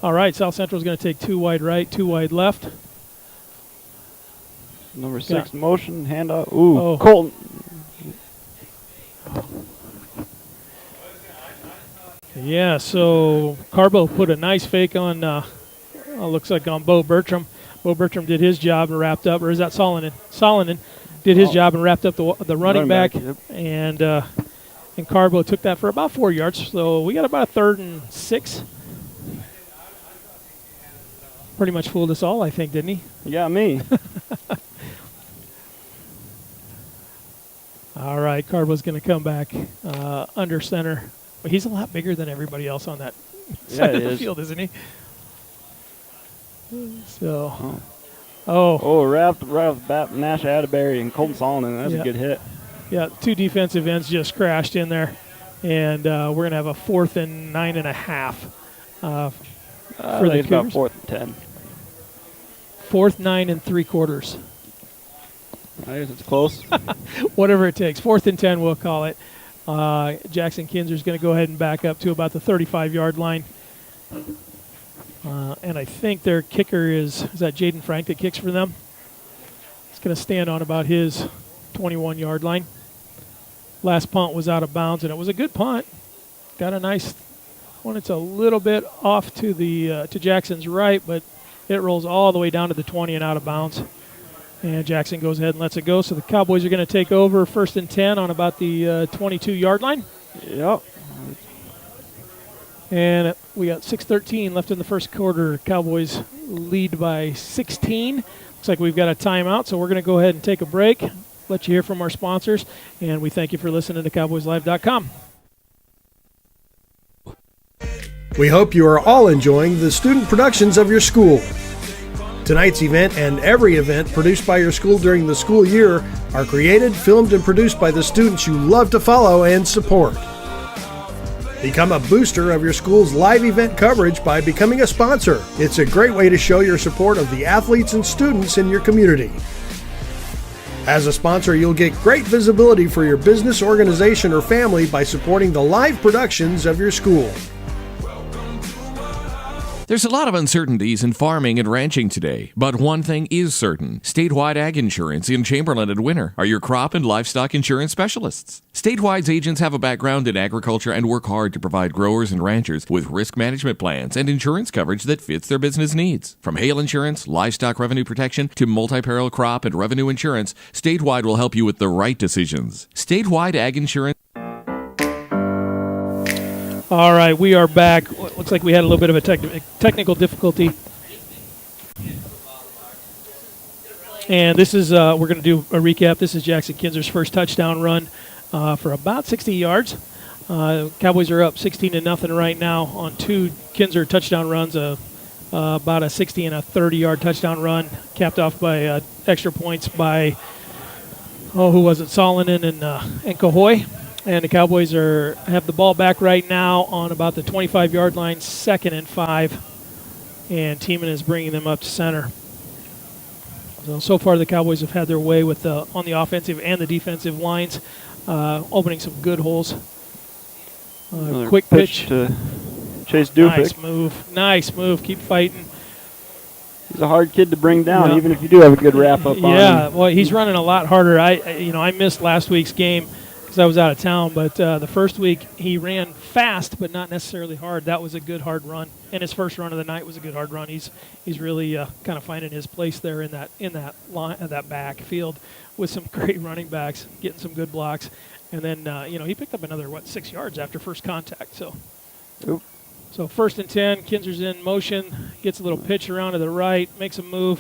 All right, South Central is going to take 2 wide right, 2 wide left. Number 6 motion, handoff. Ooh, Colton. Yeah, so Carbo put a nice fake on, looks like on Bo Bertram. Bo Bertram did his job and wrapped up, or is that Solonen? Solonen did his job and wrapped up the running back. Yep. And Carbo took that for about 4 yards. So we got about a 3rd and 6. Pretty much fooled us all, I think, didn't he? Yeah, me. All right, Carbo's going to come back under center. But he's a lot bigger than everybody else on that side of the field, isn't he? So, wrapped Nash Atterbury and Colton Solonen. That's a good hit. Yeah, 2 defensive ends just crashed in there. And we're going to have a 4th and 9.5 for the Cougars. About 4th and 10. 4th 9 3/4. I guess it's close. Whatever it takes. 4th and 10, we'll call it. Jackson Kinser is going to go ahead and back up to about the 35-yard line. And I think their kicker is that Jaden Frank that kicks for them? He's going to stand on about his 21-yard line. Last punt was out of bounds, and it was a good punt. Got a nice one. It's a little bit off to the to Jackson's right, but it rolls all the way down to the 20 and out of bounds. And Jackson goes ahead and lets it go. So the Cowboys are going to take over 1st and 10 on about the 22-yard line. Yep. And we got 6:13 left in the first quarter. Cowboys lead by 16. Looks like we've got a timeout, so we're going to go ahead and take a break, let you hear from our sponsors, and we thank you for listening to CowboysLive.com. We hope you are all enjoying the student productions of your school. Tonight's event and every event produced by your school during the school year are created, filmed, and produced by the students you love to follow and support. Become a booster of your school's live event coverage by becoming a sponsor. It's a great way to show your support of the athletes and students in your community. As a sponsor, you'll get great visibility for your business, organization, or family by supporting the live productions of your school. There's a lot of uncertainties in farming and ranching today, but one thing is certain. Statewide Ag Insurance in Chamberlain and Winter are your crop and livestock insurance specialists. Statewide's agents have a background in agriculture and work hard to provide growers and ranchers with risk management plans and insurance coverage that fits their business needs. From hail insurance, livestock revenue protection, to multi-peril crop and revenue insurance, Statewide will help you with the right decisions. Statewide Ag Insurance. All right, we are back. Looks like we had a little bit of a technical difficulty. And this is, we're going to do a recap. This is Jackson Kinser's first touchdown run for about 60 yards. Cowboys are up 16-0 right now on 2 Kinser touchdown runs, about a 60 and a 30-yard touchdown run, capped off by extra points by, who was it, Solonen and Cahoy. And the Cowboys have the ball back right now on about the 25-yard line, 2nd and 5. And Tiemann is bringing them up to center. So far the Cowboys have had their way with on the offensive and the defensive lines, opening some good holes. Quick pitch to Chase Dufik. Nice move. Keep fighting. He's a hard kid to bring down, even if you do have a good wrap up on him. Yeah, well, he's running a lot harder. I missed last week's game because I was out of town, but the first week he ran fast, but not necessarily hard. That was a good hard run, and his first run of the night was a good hard run. He's really kind of finding his place there in that line, that backfield with some great running backs, getting some good blocks, and then he picked up another 6 yards after first contact. So, So 1st and 10, Kinser's in motion, gets a little pitch around to the right, makes a move,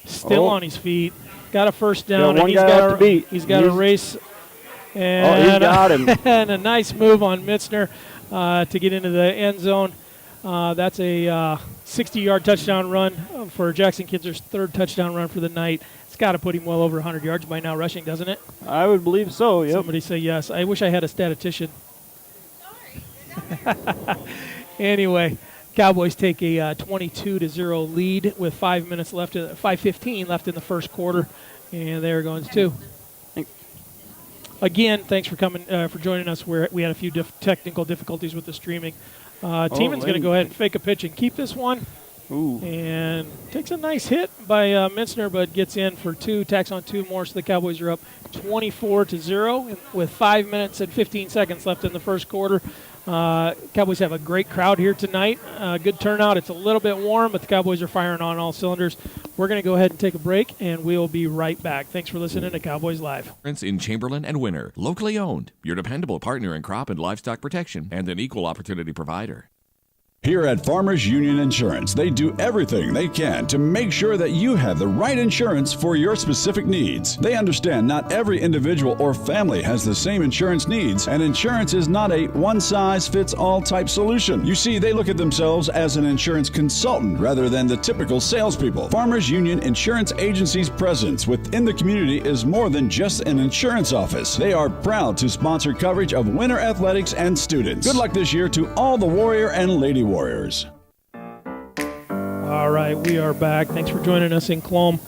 still on his feet, got a first down, and he's got a race. And he got him. And a nice move on Mitzner to get into the end zone. That's a 60-yard touchdown run for Jackson Kinser's 3rd touchdown run for the night. It's got to put him well over 100 yards by now rushing, doesn't it? I would believe so, yep. Somebody say yes. I wish I had a statistician. Anyway, Cowboys take a 22-0 lead with 5:15 left in the first quarter, and there goes 2. Again, thanks for coming, for joining us. We had a few technical difficulties with the streaming. Tieman's going to go ahead and fake a pitch and keep this one. Ooh. And takes a nice hit by Mintzner, but gets in for 2, tacks on 2 more, so the Cowboys are up 24-0 with 5 minutes and 15 seconds left in the first quarter. Cowboys have a great crowd here tonight. Good turnout. It's a little bit warm, but the Cowboys are firing on all cylinders. We're going to go ahead and take a break, and we'll be right back. Thanks for listening to Cowboys Live. In Chamberlain and Winter, locally owned, your dependable partner in crop and livestock protection, and an equal opportunity provider. Here at Farmers Union Insurance, they do everything they can to make sure that you have the right insurance for your specific needs. They understand not every individual or family has the same insurance needs, and insurance is not a one-size-fits-all type solution. You see, they look at themselves as an insurance consultant rather than the typical salespeople. Farmers Union Insurance Agency's presence within the community is more than just an insurance office. They are proud to sponsor coverage of winter athletics and students. Good luck this year to all the Warrior and Lady Warriors. All right, we are back. Thanks for joining us in Colome.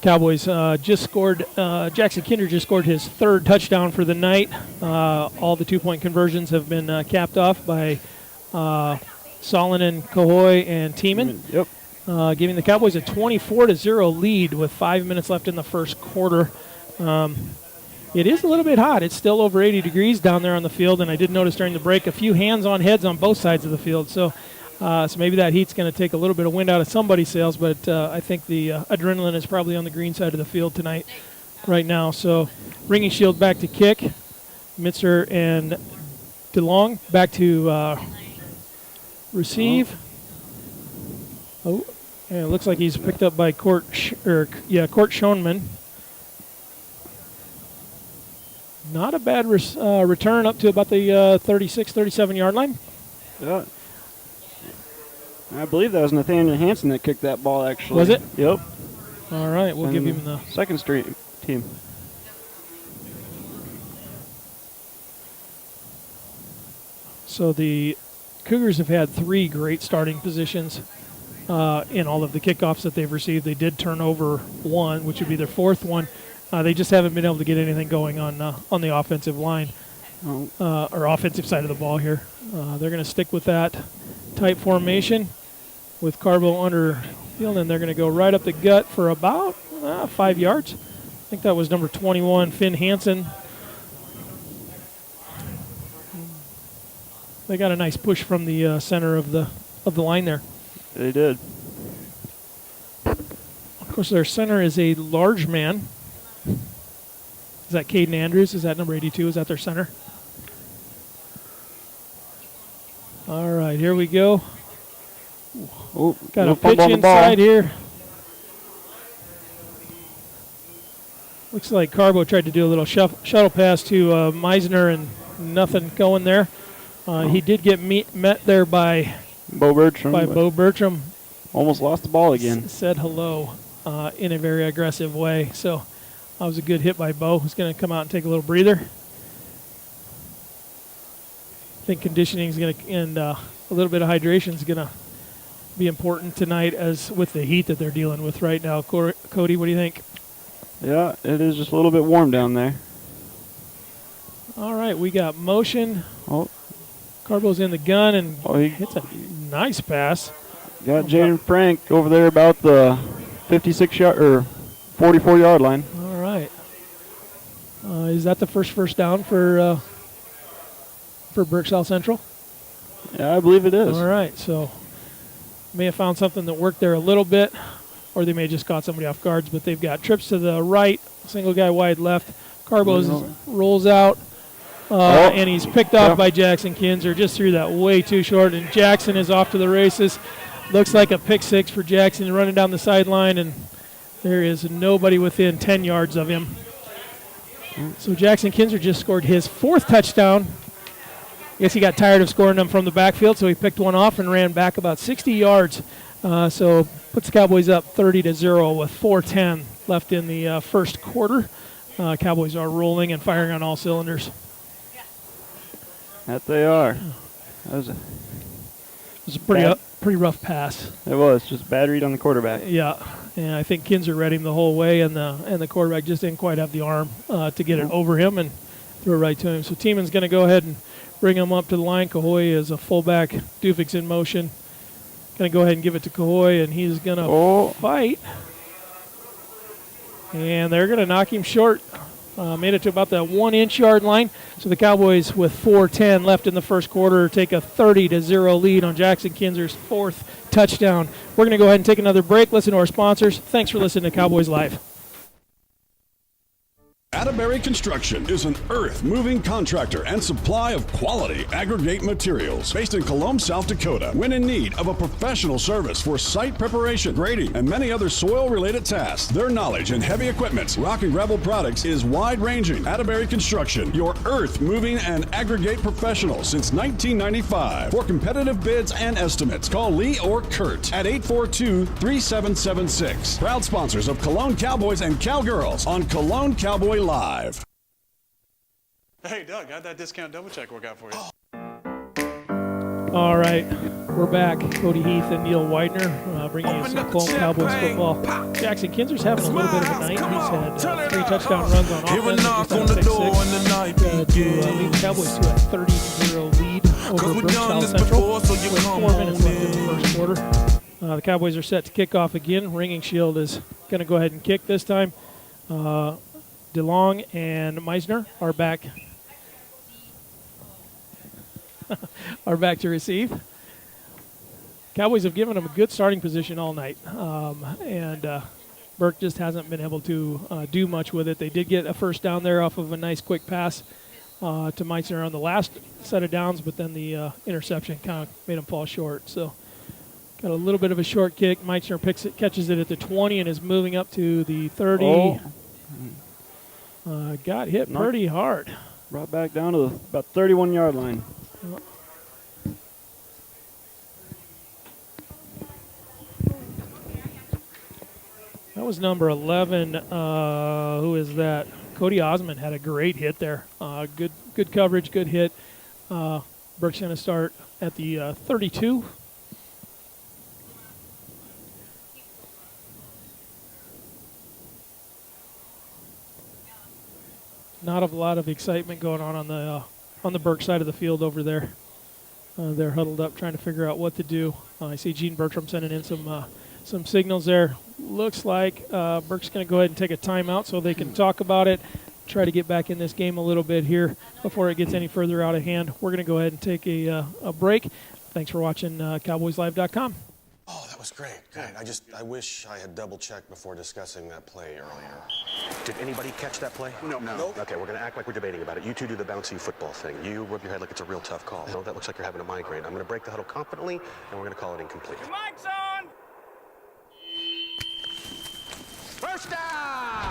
Cowboys just scored. Jackson Kinser just scored his 3rd touchdown for the night. All the 2-point conversions have been capped off by Solonen, Cahoy, and Tiemann. Yep. Giving the Cowboys a 24-0 lead with 5 minutes left in the first quarter. It is a little bit hot. It's still over 80 degrees down there on the field, and I did notice during the break a few hands-on heads on both sides of the field. So maybe that heat's going to take a little bit of wind out of somebody's sails, but I think the adrenaline is probably on the green side of the field tonight right now. So Ringing Shield back to kick. Mitzer and DeLong back to receive. Oh, and it looks like he's picked up by Court Schoenman. Not a bad return up to about the 36, 37-yard line. Yeah. I believe that was Nathaniel Hansen that kicked that ball, actually. Was it? Yep. All right, we'll give him the second straight team. So the Cougars have had 3 great starting positions in all of the kickoffs that they've received. They did turn over 1, which would be their 4th one. They just haven't been able to get anything going on the offensive line or offensive side of the ball here. They're going to stick with that type formation with Carbo under field, and they're going to go right up the gut for about 5 yards. I think that was number 21, Finn Hansen. They got a nice push from the center of the line there. They did. Of course, their center is a large man. Is that Caden Andrews? Is that number 82? Is that their center? All right, here we go. Ooh, got a pitch inside here. Looks like Carbo tried to do a little shuttle pass to Meisner and nothing going there. He did get met there by Bo Bertram. Almost lost the ball again. Said hello in a very aggressive way. So that was a good hit by Bo, who's going to come out and take a little breather. I think conditioning is going to, and a little bit of hydration is going to be important tonight, as with the heat that they're dealing with right now. Cody, what do you think? Yeah, it is just a little bit warm down there. All right, we got motion. Oh, Carbo's in the gun, and he hits a nice pass. Got Jaden Frank over there about the 56-yard or 44-yard line. All right. Is that the first down for Burke South Central? Yeah, I believe it is. All right, so may have found something that worked there a little bit, or they may have just caught somebody off guards, but they've got trips to the right, single guy wide left. Carbos rolls out, and he's picked off by Jackson Kinser. Just threw that way too short, and Jackson is off to the races. Looks like a pick six for Jackson running down the sideline, and there is nobody within 10 yards of him. So Jackson Kinser just scored his 4th touchdown. I guess he got tired of scoring them from the backfield, so he picked one off and ran back about 60 yards. So puts the Cowboys up 30-0 with 4:10 left in the first quarter. Cowboys are rolling and firing on all cylinders. That they are. That was a pretty rough pass. It was just bad read on the quarterback. Yeah, and I think Kinser read him the whole way, and the quarterback just didn't quite have the arm to get it over him and threw it right to him. So Tiemann's going to go ahead and bring him up to the line. Cahoy is a fullback. Dufik's in motion. Going to go ahead and give it to Cahoy, and he's going to fight. And they're going to knock him short. Made it to about the 1-inch yard line. So the Cowboys, with 4:10 left in the first quarter, take a 30-0 lead on Jackson Kinser's 4th touchdown. We're going to go ahead and take another break. Listen to our sponsors. Thanks for listening to Cowboys Live. Atterbury Construction is an earth-moving contractor and supply of quality aggregate materials based in Colome, South Dakota. When in need of a professional service for site preparation, grading, and many other soil-related tasks, their knowledge in heavy equipment, rock and gravel products is wide-ranging. Atterbury Construction, your earth-moving and aggregate professional since 1995. For competitive bids and estimates, call Lee or Kurt at 842-3776. Proud sponsors of Colome Cowboys and Cowgirls on Colome Cowboy Live. Hey, Doug, how'd that discount double check work out for you? All right, we're back. Cody Heath and Neil Widener bringing you some Colome Cowboys football. Jackson Kinser's having a little bit of a night. He's had 3 touchdown runs on offense. He's had to lead the Cowboys to a 30-0 lead over Burke South Central with 4 minutes left in the first quarter. The Cowboys are set to kick off again. Ringing Shield is going to go ahead and kick this time. DeLong and Meisner are back to receive. Cowboys have given them a good starting position all night, and Burke just hasn't been able to do much with it. They did get a first down there off of a nice quick pass to Meisner on the last set of downs, but then the interception kind of made them fall short. So got a little bit of a short kick. Meisner catches it at the 20 and is moving up to the 30. Got hit pretty hard. Brought back down to about 31-yard line. That was number 11. Who is that? Cody Osmond had a great hit there. Good coverage, good hit. Burke's going to start at the 32. Not a lot of excitement going on the Burke side of the field over there. They're huddled up trying to figure out what to do. I see Gene Bertram sending in some signals there. Looks like Burke's going to go ahead and take a timeout so they can talk about it, try to get back in this game a little bit here before it gets any further out of hand. We're going to go ahead and take a break. Thanks for watching CowboysLive.com. Oh, that was great. Great. I wish I had double-checked before discussing that play earlier. Did anybody catch that play? No. Okay, we're going to act like we're debating about it. You two do the bouncy football thing. You rub your head like it's a real tough call. No, that looks like you're having a migraine. I'm going to break the huddle confidently, and we're going to call it incomplete. Mike's on! First down!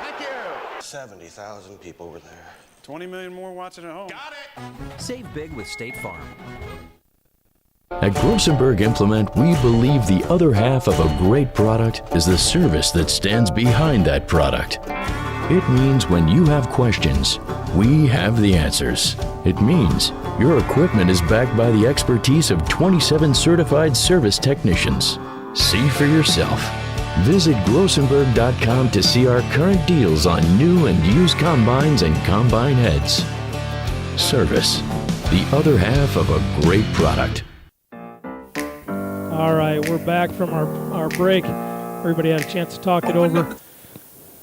Thank you! 70,000 people were there. 20 million more watching at home. Got it! Save big with State Farm. At Grossenberg Implement, we believe the other half of a great product is the service that stands behind that product. It means when you have questions, we have the answers. It means your equipment is backed by the expertise of 27 certified service technicians. See for yourself. Visit Grossenberg.com to see our current deals on new and used combines and combine heads. Service, the other half of a great product. All right, we're back from our break. Everybody had a chance to talk it over.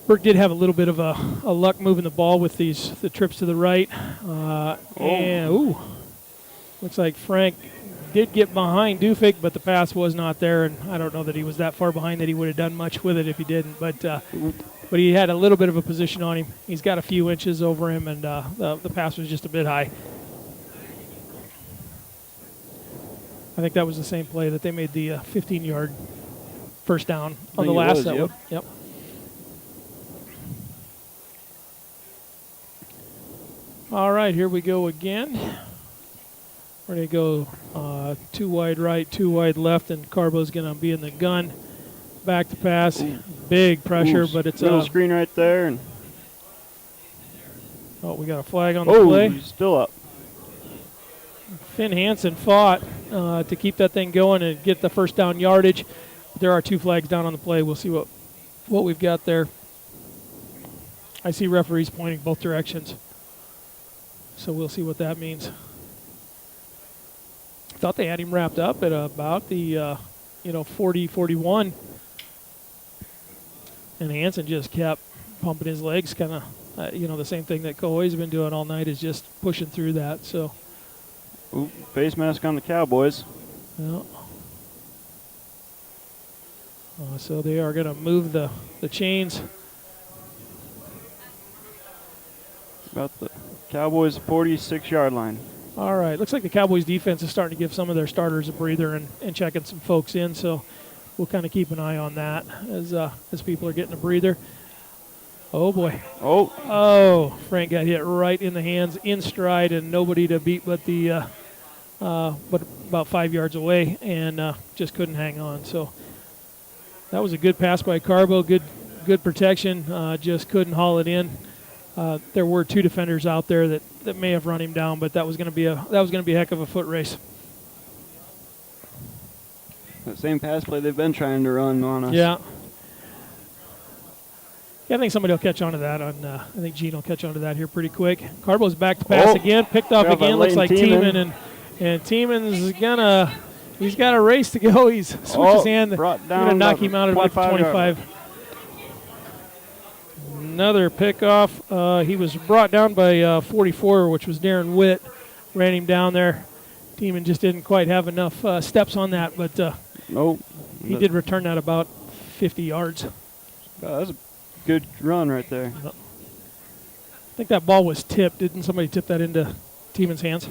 Burke did have a little bit of a luck moving the ball with the trips to the right. Looks like Frank did get behind Dufik, but the pass was not there, and I don't know that he was that far behind that he would have done much with it if he didn't. But he had a little bit of a position on him. He's got a few inches over him, and the pass was just a bit high. I think that was the same play that they made the 15-yard first down on the last one. Yep. All right, here we go again. We're going to go 2 wide right, 2 wide left, and Carbo's going to be in the gun. Back to pass. Big pressure, but it's a screen right there. And we got a flag on the play. He's still up. Finn Hansen fought to keep that thing going and get the first down yardage. There are 2 flags down on the play. We'll see what we've got there. I see referees pointing both directions. So we'll see what that means. Thought they had him wrapped up at about the 40, 41. And Hansen just kept pumping his legs, kind of, the same thing that Coe's been doing all night, is just pushing through that. So, ooh, face mask on the Cowboys. yeah. So they are going to move the chains. About the Cowboys' 46-yard line. All right. Looks like the Cowboys defense is starting to give some of their starters a breather and checking some folks in. So we'll kind of keep an eye on that as people are getting a breather. Oh, boy. Oh, Frank got hit right in the hands, in stride, and nobody to beat but about 5 yards away, and just couldn't hang on. So that was a good pass by Carbo, good protection, just couldn't haul it in. There were two defenders out there that may have run him down, but that was going to be a heck of a foot race. That same pass play they've been trying to run on us. Yeah. Yeah, I think somebody will catch on to that. I think Gene will catch on to that here pretty quick. Carbo's back to pass again, picked off again. Looks like Tiemann, and Tiemann's he's got a race to go. He's switched his hand. Going to knock him out at about 25. Another pickoff. He was brought down by 44, which was Darren Witt. Ran him down there. Tiemann just didn't quite have enough steps on that, but nope. He did return that about 50 yards. That was a good run right there. I think that ball was tipped. Didn't somebody tip that into Tiemann's hands?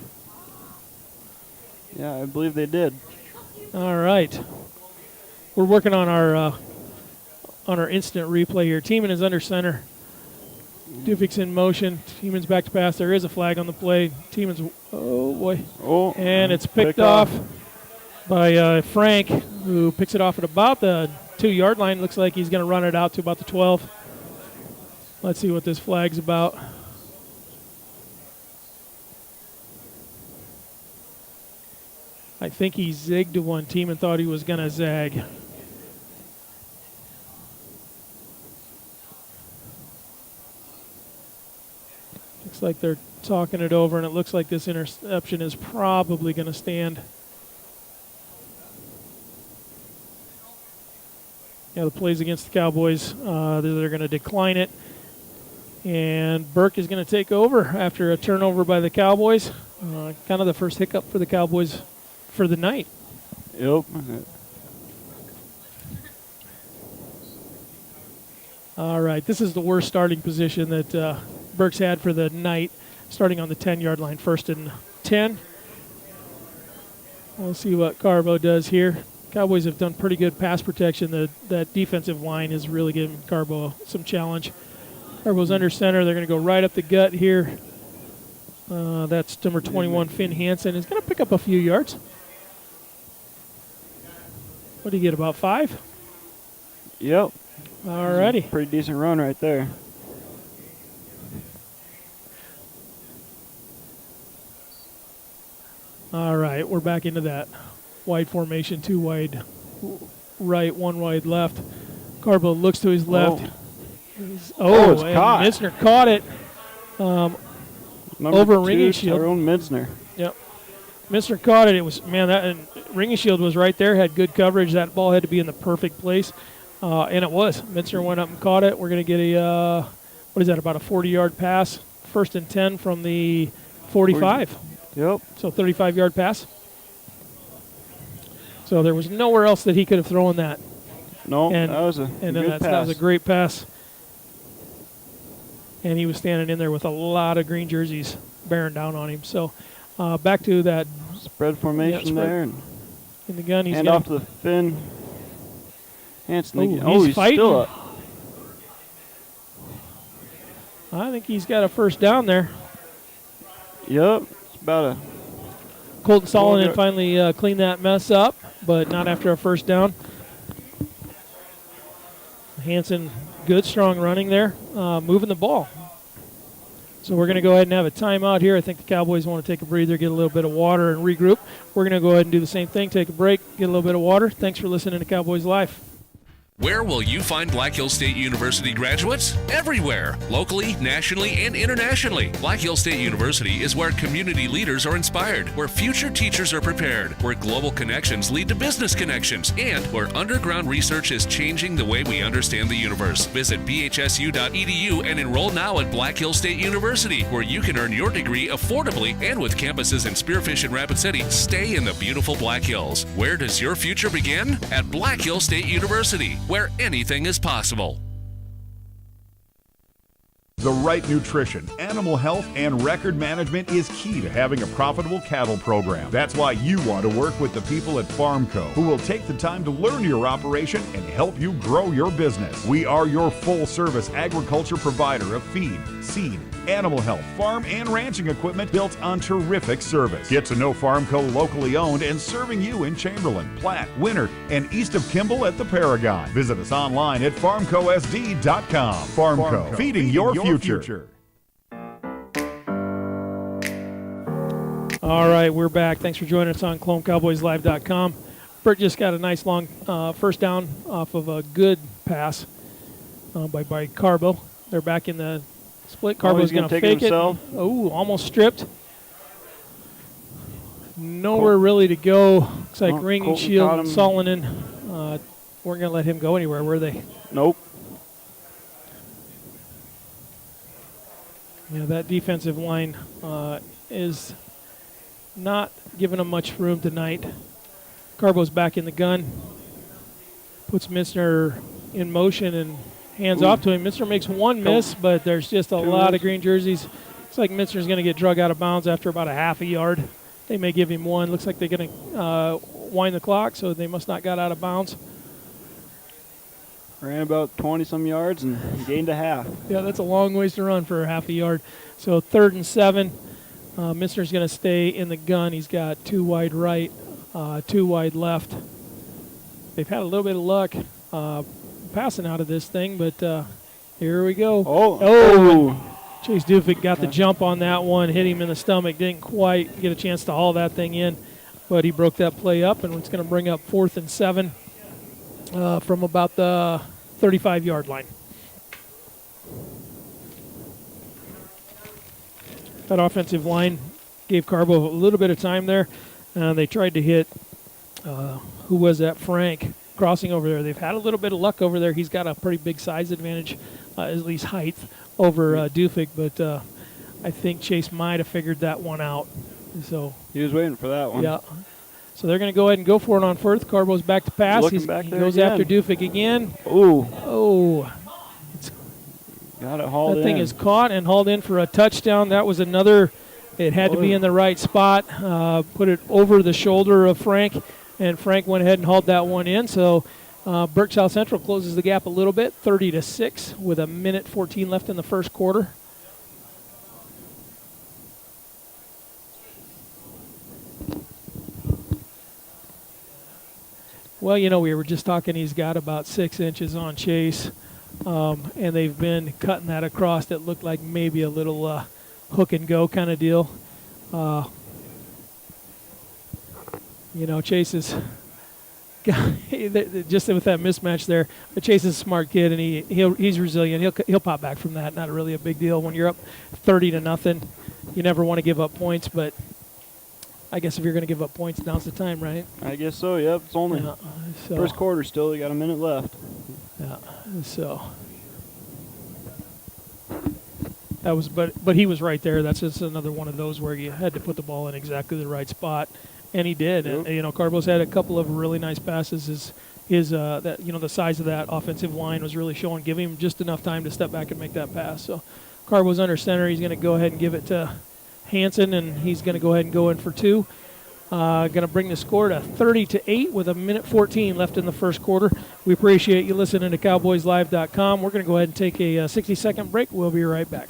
Yeah, I believe they did. All right. We're working on our instant replay here. Tiemann is under center. Dufik's in motion. Tiemann's back to pass. There is a flag on the play. Tiemann's, oh boy. And it's picked off by Frank, who picks it off at about the 2-yard line. Looks like he's going to run it out to about the 12. Let's see what this flag's about. I think he zigged to one. Tiemann thought he was going to zag. Looks like they're talking it over, and it looks like this interception is probably going to stand. Yeah, the plays against the Cowboys, they're going to decline it. And Burke is going to take over after a turnover by the Cowboys. Kind of the first hiccup for the Cowboys for the night. Yep. All right, this is the worst starting position that Burke's had for the night, starting on the 10-yard line, 1st and 10. We'll see what Carbo does here. Cowboys have done pretty good pass protection. That defensive line is really giving Carbo some challenge. Carbo's under center. They're going to go right up the gut here. That's number 21, Finn Hansen. Is going to pick up a few yards. What do you get, about 5? Yep. All righty. Pretty decent run right there. All right, we're back into that wide formation, 2 wide right, 1 wide left. Carbo looks to his left. It's and caught. Mitzner caught it over Ringing Shield. Tyrone Mitzner. Yep. Mitzner caught it. It was, and Ringing Shield was right there, had good coverage. That ball had to be in the perfect place, and it was. Mitzner went up and caught it. We're going to get a, about a 40-yard pass, 1st and 10 from the 45. Yep. So 35-yard pass. So there was nowhere else that he could have thrown that. No, that was a good pass. That was a great pass. And he was standing in there with a lot of green jerseys bearing down on him. So back to that spread formation there. And in the gun, he's hand off to the Finn. Hansen. He's fighting. Still up. I think he's got a first down there. Yep. It's about a... Colton Solomon finally cleaned that mess up, but not after a first down. Hansen, good, strong running there, moving the ball. So we're going to go ahead and have a timeout here. I think the Cowboys want to take a breather, get a little bit of water, and regroup. We're going to go ahead and do the same thing, take a break, get a little bit of water. Thanks for listening to Cowboys Live. Where will you find Black Hills State University graduates? Everywhere, locally, nationally, and internationally. Black Hills State University is where community leaders are inspired, where future teachers are prepared, where global connections lead to business connections, and where underground research is changing the way we understand the universe. Visit bhsu.edu and enroll now at Black Hills State University, where you can earn your degree affordably and with campuses in Spearfish and Rapid City. Stay in the beautiful Black Hills. Where does your future begin? At Black Hills State University, where anything is possible. The right nutrition, animal health, and record management is key to having a profitable cattle program. That's why you want to work with the people at Farmco, who will take the time to learn your operation and help you grow your business. We are your full-service agriculture provider of feed, seed, animal health, farm, and ranching equipment built on terrific service. Get to know Farmco locally owned and serving you in Chamberlain, Platte, Winter, and east of Kimball at the Paragon. Visit us online at farmcosd.com. Farmco, feeding your future. All right, we're back. Thanks for joining us on ColomeCowboysLive.com. Burke just got a nice long first down off of a good pass by Carbo. They're back in the split. Carbo's going to fake it. Oh, almost stripped. Nowhere really to go. Looks like Ring, Shield, and Solonen weren't going to let him go anywhere, were they? Nope. Yeah, that defensive line is not giving them much room tonight. Carbo's back in the gun. Puts Missner in motion and hands off to him. Missner makes one miss, but there's just a lot of green jerseys. Looks like Missner's going to get drug out of bounds after about a half a yard. They may give him one. Looks like they're going to wind the clock, so they must not got out of bounds. Ran about 20-some yards and gained a half. Yeah, that's a long ways to run for a half a yard. So 3rd and 7. Missner's going to stay in the gun. He's got 2 wide right, 2 wide left. They've had a little bit of luck passing out of this thing, but here we go. Chase Dufik got the jump on that one, hit him in the stomach, didn't quite get a chance to haul that thing in, but he broke that play up, and it's going to bring up 4th and 7 from about the 35-yard line. That offensive line gave Carbo a little bit of time there. They tried to hit, who was that, Frank, crossing over there. They've had a little bit of luck over there. He's got a pretty big size advantage, at least height, over Dufik, but I think Chase might have figured that one out. So he was waiting for that one. Yeah. So they're going to go ahead and go for it on 4th. Carbo's back to pass. He goes after Dufik again. Got it hauled in. That thing is caught and hauled in for a touchdown. That was another. It had to be in the right spot. Put it over the shoulder of Frank, and Frank went ahead and hauled that one in. So Burke South Central closes the gap a little bit, 30-6, with 1:14 left in the first quarter. Well, you know, we were just talking, he's got about 6 inches on Chase, and they've been cutting that across that looked like maybe a little hook and go kind of deal. You know, Chase is just with that mismatch there. But Chase is a smart kid, and he's resilient. He'll pop back from that. Not really a big deal when you're up 30-0. You never want to give up points, but I guess if you're going to give up points, now's the time, right? I guess so. Yep. It's only first quarter still. You got a minute left. Yeah. So that was, but he was right there. That's just another one of those where you had to put the ball in exactly the right spot, and he did. Yep. And you know, Carbo's had a couple of really nice passes. His that, you know, the size of that offensive line was really showing, giving him just enough time to step back and make that pass. So Carbo's under center. He's going to go ahead and give it to Hansen, and he's going to go ahead and go in for 2. Going to bring the score to 30-8 with 1:14 left in the first quarter. We appreciate you listening to CowboysLive.com. We're going to go ahead and take a 60-second break. We'll be right back.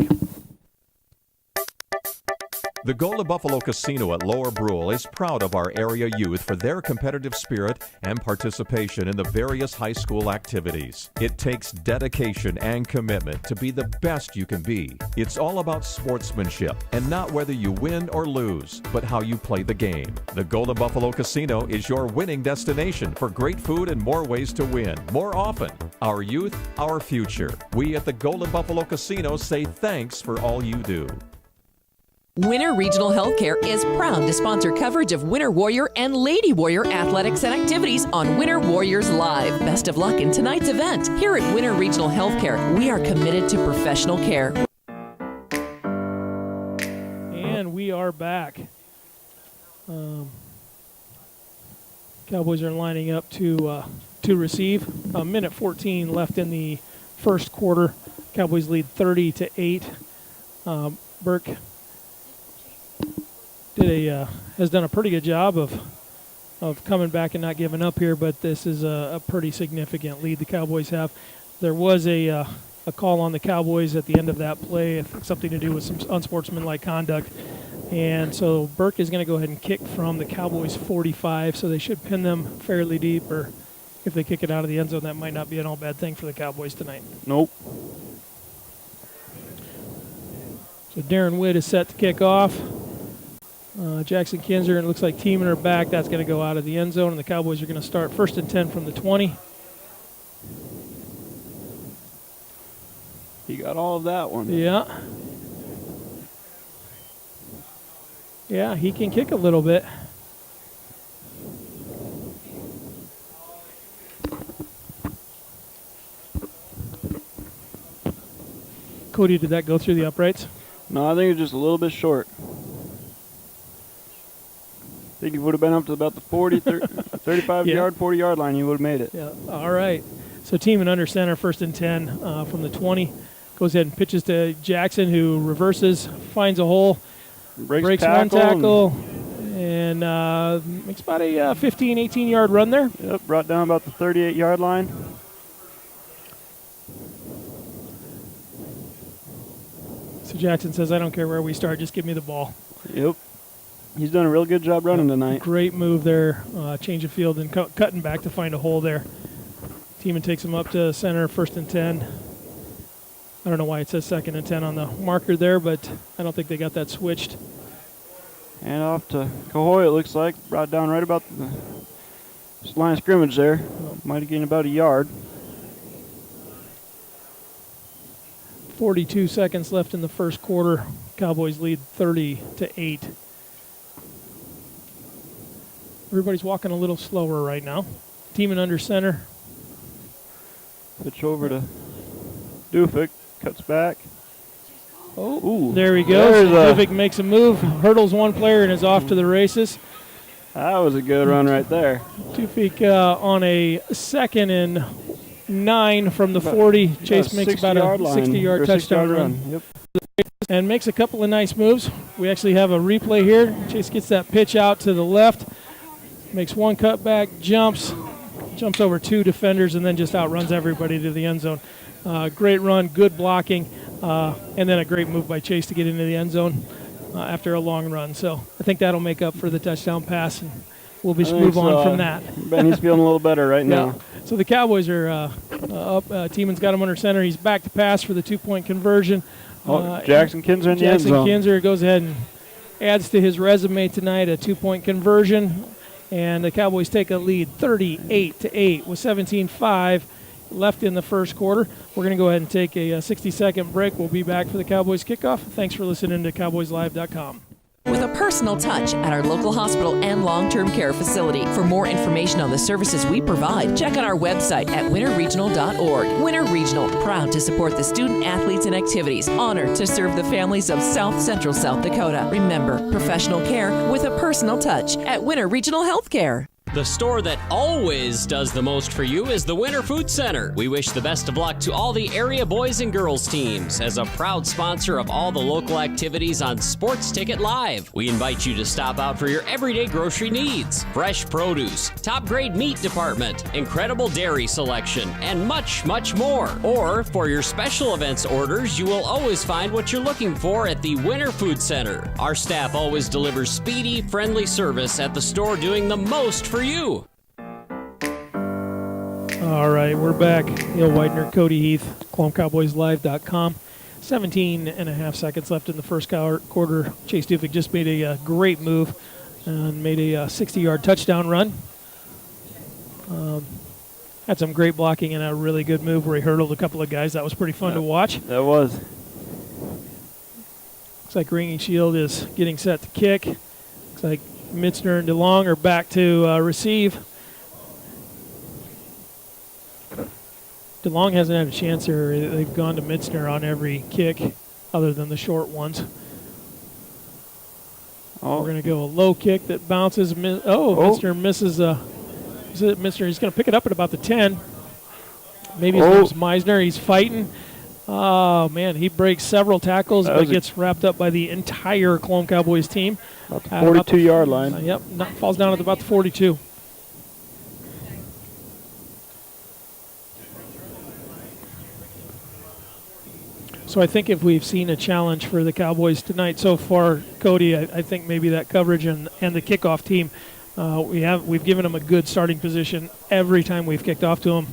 The Golden Buffalo Casino at Lower Brule is proud of our area youth for their competitive spirit and participation in the various high school activities. It takes dedication and commitment to be the best you can be. It's all about sportsmanship and not whether you win or lose, but how you play the game. The Golden Buffalo Casino is your winning destination for great food and more ways to win more often. Our youth, our future. We at the Golden Buffalo Casino say thanks for all you do. Winter Regional Healthcare is proud to sponsor coverage of Winter Warrior and Lady Warrior athletics and activities on Winter Warriors Live. Best of luck in tonight's event. Here at Winter Regional Healthcare, we are committed to professional care. And we are back. Cowboys are lining up to receive. A minute 14 left in the first quarter. Cowboys lead 30-8. Burke has done a pretty good job of coming back and not giving up here, but this is a pretty significant lead the Cowboys have. There was a call on the Cowboys at the end of that play, something to do with some unsportsmanlike conduct, and so Burke is going to go ahead and kick from the Cowboys 45, so they should pin them fairly deep, or if they kick it out of the end zone, that might not be an all bad thing for the Cowboys tonight. Nope. So Darren Witt is set to kick off. Jackson Kinser, and it looks like Tiemann are back. That's going to go out of the end zone, and the Cowboys are going to start 1st and 10 from the 20. He got all of that one. Yeah. Yeah, he can kick a little bit. Cody, did that go through the uprights? No, I think it's just a little bit short. I think he would have been up to about the 40, 35-yard, 40-yard line. He would have made it. Yeah. All right. So Tiemann under center, 1st and 10 from the 20. Goes ahead and pitches to Jackson, who reverses, finds a hole, breaks one tackle, and makes about a 15, 18-yard run there. Yep, brought down about the 38-yard line. So Jackson says, I don't care where we start, just give me the ball. Yep. He's done a real good job running tonight. Great move there, change of field and cutting back to find a hole there. Tiemann takes him up to center, 1st and 10. I don't know why it says 2nd and 10 on the marker there, but I don't think they got that switched. And off to Cahoy, it looks like. Brought down right about the line of scrimmage there. Might have gained about a yard. 42 seconds left in the first quarter. Cowboys lead 30-8. Everybody's walking a little slower right now. Tiemann under center. Pitch over to Dufik. Cuts back. Oh, ooh, there he goes. Dufik makes a move, hurdles one player, and is off to the races. That was a good run right there. Dufik on a 2nd and 9 from the 40. Chase makes about a 60-yard touchdown run. Yep. And makes a couple of nice moves. We actually have a replay here. Chase gets that pitch out to the left, makes one cutback, jumps over 2 defenders, and then just outruns everybody to the end zone. Great run, good blocking, and then a great move by Chase to get into the end zone after a long run. So I think that'll make up for the touchdown pass, and we'll just move on from that. Ben, he's feeling a little better right now. So the Cowboys are up. Tiemann's got him under center. He's back to pass for the 2-point conversion. Jackson Kinser in the end zone. Jackson Kinser goes ahead and adds to his resume tonight a 2-point conversion. And the Cowboys take a lead 38-8 with 17:5 left in the first quarter. We're going to go ahead and take a 60-second break. We'll be back for the Cowboys kickoff. Thanks for listening to CowboysLive.com. With a personal touch at our local hospital and long-term care facility. For more information on the services we provide, check out our website at winterregional.org. Winter Regional, proud to support the student athletes and activities. Honored to serve the families of South Central South Dakota. Remember, professional care with a personal touch at Winter Regional Healthcare. The store that always does the most for you is the Winter Food Center. We wish the best of luck to all the area boys and girls teams. As a proud sponsor of all the local activities on Sports Ticket Live, we invite you to stop out for your everyday grocery needs. Fresh produce, top grade meat department, incredible dairy selection, and much, much more. Or for your special events orders, you will always find what you're looking for at the Winter Food Center. Our staff always delivers speedy, friendly service at the store, doing the most for you. All right, we're back. Neil Widener, Cody Heath, ColomeCowboysLive.com. 17 and a half seconds left in the first quarter. Chase Dufik just made a great move and made a 60-yard touchdown run. Had some great blocking and a really good move where he hurdled a couple of guys. That was pretty fun to watch. That was. Looks like Ringing Shield is getting set to kick. Looks like Mitzner and DeLong are back to receive. DeLong hasn't had a chance here. They've gone to Mitzner on every kick other than the short ones. Oh. We're going to go a low kick that bounces. Mitzner misses. Mitzner, he's going to pick it up at about the 10. Maybe his name's Meisner. He's fighting. Oh, man, he breaks several tackles, but gets wrapped up by the entire Colome Cowboys team. About the 42-yard line. Yep, falls down at about the 42. So I think if we've seen a challenge for the Cowboys tonight so far, Cody, I think maybe that coverage and the kickoff team, we've given them a good starting position every time we've kicked off to them.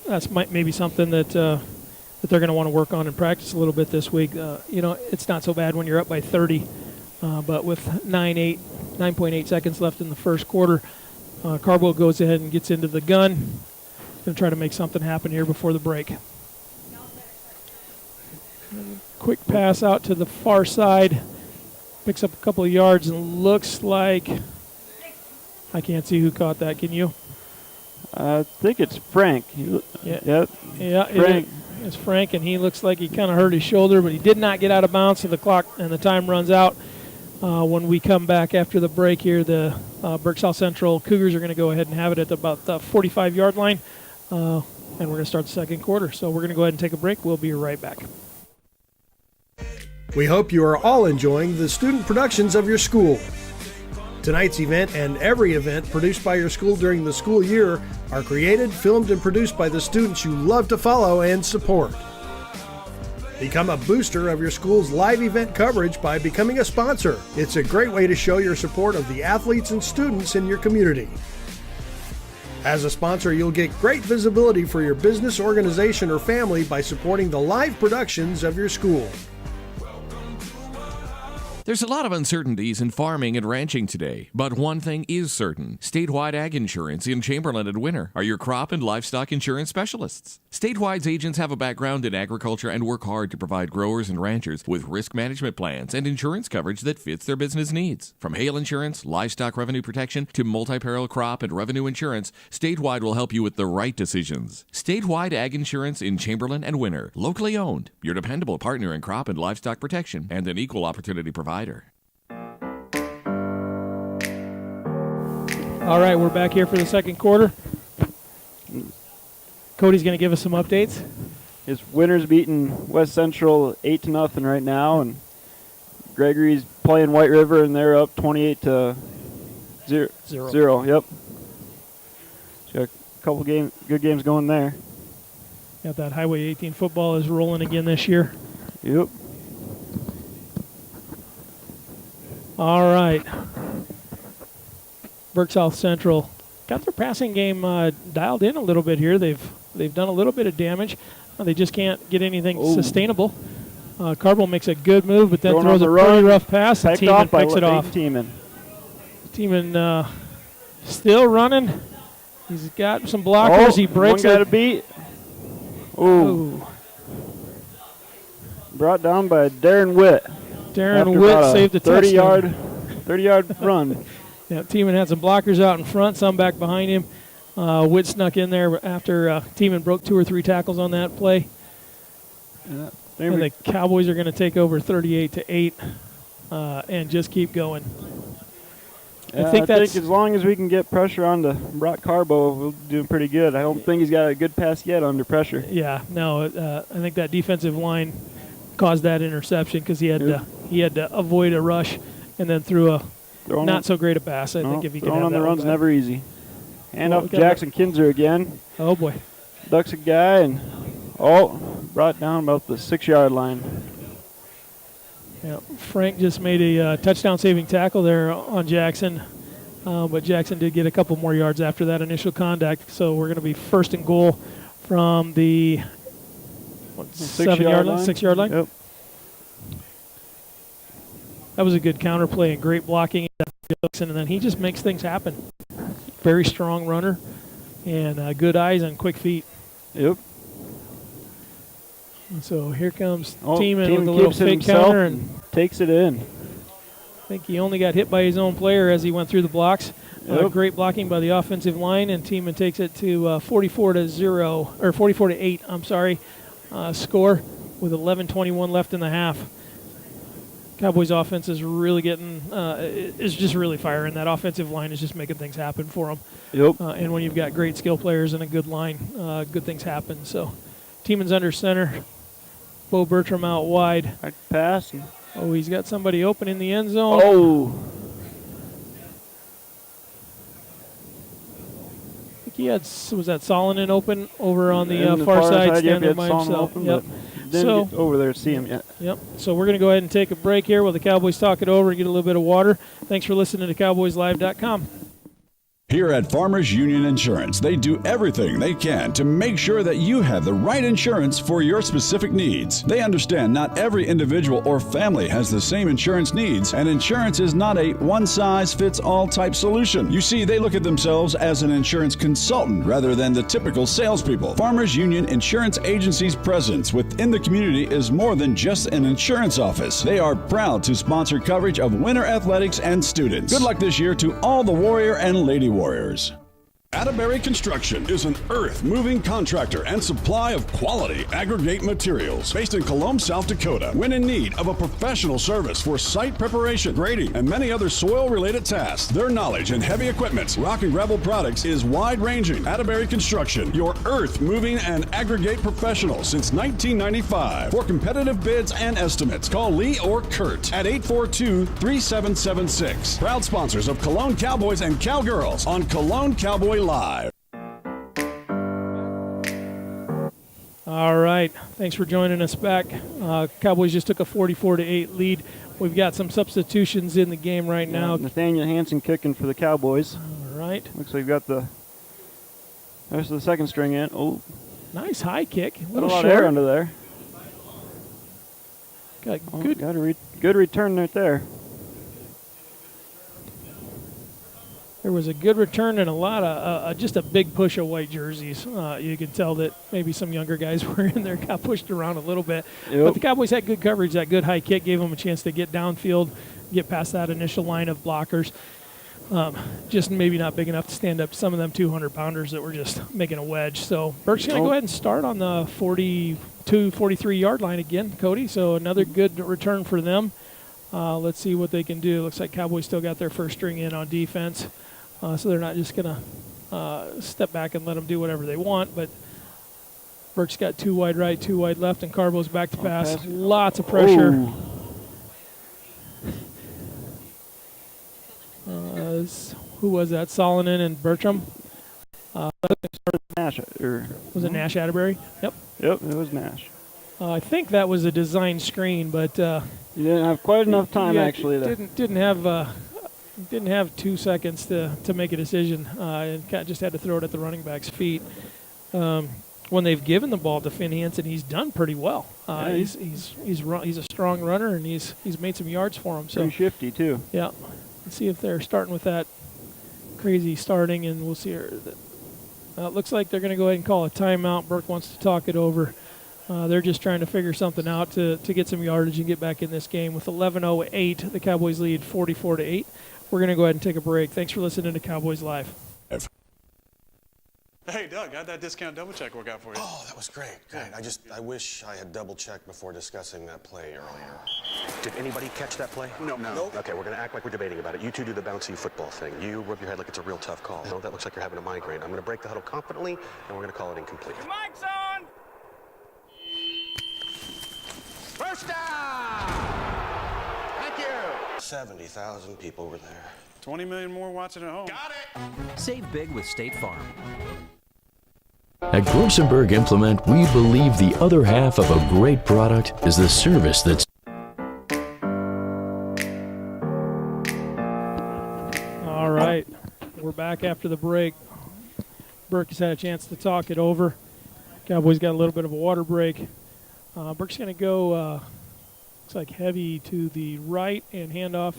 That's maybe something that they're going to want to work on and practice a little bit this week. It's not so bad when you're up by 30, but with 9.8 seconds left in the first quarter, Carbo goes ahead and gets into the gun. Going to try to make something happen here before the break. Quick pass out to the far side. Picks up a couple of yards and looks like... I can't see who caught that. Can you? I think it's Frank. Yeah, Frank. It's Frank, and he looks like he kind of hurt his shoulder, but he did not get out of bounds, so the clock and the time runs out. When we come back after the break here, the Burke South Central Cougars are going to go ahead and have it at about the 45-yard line, and we're going to start the second quarter. So we're going to go ahead and take a break. We'll be right back. We hope you are all enjoying the student productions of your school. Tonight's event and every event produced by your school during the school year are created, filmed, and produced by the students you love to follow and support. Become a booster of your school's live event coverage by becoming a sponsor. It's a great way to show your support of the athletes and students in your community. As a sponsor, you'll get great visibility for your business, organization, or family by supporting the live productions of your school. There's a lot of uncertainties in farming and ranching today, but one thing is certain. Statewide Ag Insurance in Chamberlain and Winter are your crop and livestock insurance specialists. Statewide's agents have a background in agriculture and work hard to provide growers and ranchers with risk management plans and insurance coverage that fits their business needs. From hail insurance, livestock revenue protection, to multi-peril crop and revenue insurance, Statewide will help you with the right decisions. Statewide Ag Insurance in Chamberlain and Winter, locally owned, your dependable partner in crop and livestock protection, and an equal opportunity provider. All right, we're back here for the second quarter. Cody's going to give us some updates. His Winter's beating West Central 8-0 right now, and Gregory's playing White River, and they're up 28-0. Yep. So got a couple good games going there. Got that Highway 18 football is rolling again this year. Yep. All right. Burke South Central got their passing game dialed in a little bit here. They've done a little bit of damage. They just can't get anything sustainable. Carbo makes a good move, but then throws a pretty rough pass, and Tiemann picks it off. Tiemann still running. He's got some blockers. He breaks one got a beat. Ooh. Brought down by Darren Witt. Darren Witt saved a 30-yard run. Yeah, Tiemann had some blockers out in front, some back behind him. Witt snuck in there after Tiemann broke 2 or 3 tackles on that play. And the Cowboys are going to take over 38-8 and just keep going. Yeah, I think as long as we can get pressure on to Brock Carbo, we'll be doing pretty good. I don't think he's got a good pass yet under pressure. Yeah, no, I think that defensive line caused that interception because he had to avoid a rush and then threw a not so great a pass. I think if he could have on that the run's never easy. And up Jackson Kinser again. Oh boy, ducks a guy and brought down about the 6-yard line. Yeah, Frank just made a touchdown-saving tackle there on Jackson, but Jackson did get a couple more yards after that initial contact. So we're going to be first and goal from the 7-yard line, 6-yard line. Yep. That was a good counter play and great blocking, and then he just makes things happen. Very strong runner and good eyes and quick feet. Yep. So here comes Teeman Teeman with a little fake counter and takes it in. I think he only got hit by his own player as he went through the blocks. Great blocking by the offensive line, and Teeman takes it to 44-8. I'm sorry, score with 11:21 left in the half. Cowboys offense is really is just really firing. That offensive line is just making things happen for them. Yep. And when you've got great skill players and a good line, good things happen. So Teeman's under center. Bo Bertram out wide. Right pass. Oh, he's got somebody open in the end zone. Oh. I think he had, was that Solonen open over on the far side, standing there by himself. Yep. Didn't get over there to see him yet. Yep. So we're going to go ahead and take a break here while the Cowboys talk it over and get a little bit of water. Thanks for listening to CowboysLive.com. Here at Farmers Union Insurance, they do everything they can to make sure that you have the right insurance for your specific needs. They understand not every individual or family has the same insurance needs, and insurance is not a one-size-fits-all type solution. You see, they look at themselves as an insurance consultant rather than the typical salespeople. Farmers Union Insurance Agency's presence within the community is more than just an insurance office. They are proud to sponsor coverage of winter athletics and students. Good luck this year to all the Warrior and Lady Warriors. Atterbury Construction is an earth-moving contractor and supply of quality aggregate materials based in Colome, South Dakota. When in need of a professional service for site preparation, grading, and many other soil-related tasks, their knowledge in heavy equipment, rock and gravel products is wide-ranging. Atterbury Construction, your earth-moving and aggregate professional since 1995. For competitive bids and estimates, call Lee or Kurt at 842-3776. Proud sponsors of Colome Cowboys and Cowgirls on Colome Cowboy Live. All right. Thanks for joining us back. Cowboys just took a 44-8 lead. We've got some substitutions in the game right now. Nathaniel Hansen kicking for the Cowboys. All right. Looks like we've got the rest of the second string in. Oh, nice high kick. A lot of air under there. Got good return right there. There was a good return and a lot of just a big push of white jerseys. You could tell that maybe some younger guys were in there, got pushed around a little bit. Yep. But the Cowboys had good coverage. That good high kick gave them a chance to get downfield, get past that initial line of blockers. Just maybe not big enough to stand up to some of them 200-pounders that were just making a wedge. So Burke's going to go ahead and start on the 42, 43-yard line again, Cody. So another good return for them. Let's see what they can do. Looks like Cowboys still got their first string in on defense. So they're not just going to step back and let them do whatever they want. But Burke's got 2 wide right, 2 wide left, and Carbo's back to pass. Lots of pressure. Who was that? Solonen and Bertram. Nash. Was it Nash Atterbury? Yep. Yep, it was Nash. I think that was a design screen, but you didn't have quite enough time actually. Didn't have 2 seconds to make a decision. And just had to throw it at the running back's feet. When they've given the ball to Finn Hansen, he's done pretty well. He's a strong runner, and he's made some yards for him. So pretty shifty too. Yeah. Let's see if they're starting with that crazy starting, and we'll see. It looks like they're going to go ahead and call a timeout. Burke wants to talk it over. They're just trying to figure something out to get some yardage and get back in this game. With 11:08, the Cowboys lead 44-8. We're going to go ahead and take a break. Thanks for listening to Cowboys Live. Hey, Doug, how'd that discount double check work out for you? Oh, that was great. I wish I had double checked before discussing that play earlier. Did anybody catch that play? No. Okay, we're going to act like we're debating about it. You two do the bouncy football thing. You rub your head like it's a real tough call. No, that looks like you're having a migraine. I'm going to break the huddle confidently, and we're going to call it incomplete. Your mic's on! First down! Thank you! 70,000 people were there. 20 million more watching at home. Got it! Save big with State Farm. At Grosenberg Implement, we believe the other half of a great product is the service that's All right, we're back after the break. Burke has had a chance to talk it over. Cowboys got a little bit of a water break. Burke's going to go, looks like heavy to the right and hand off.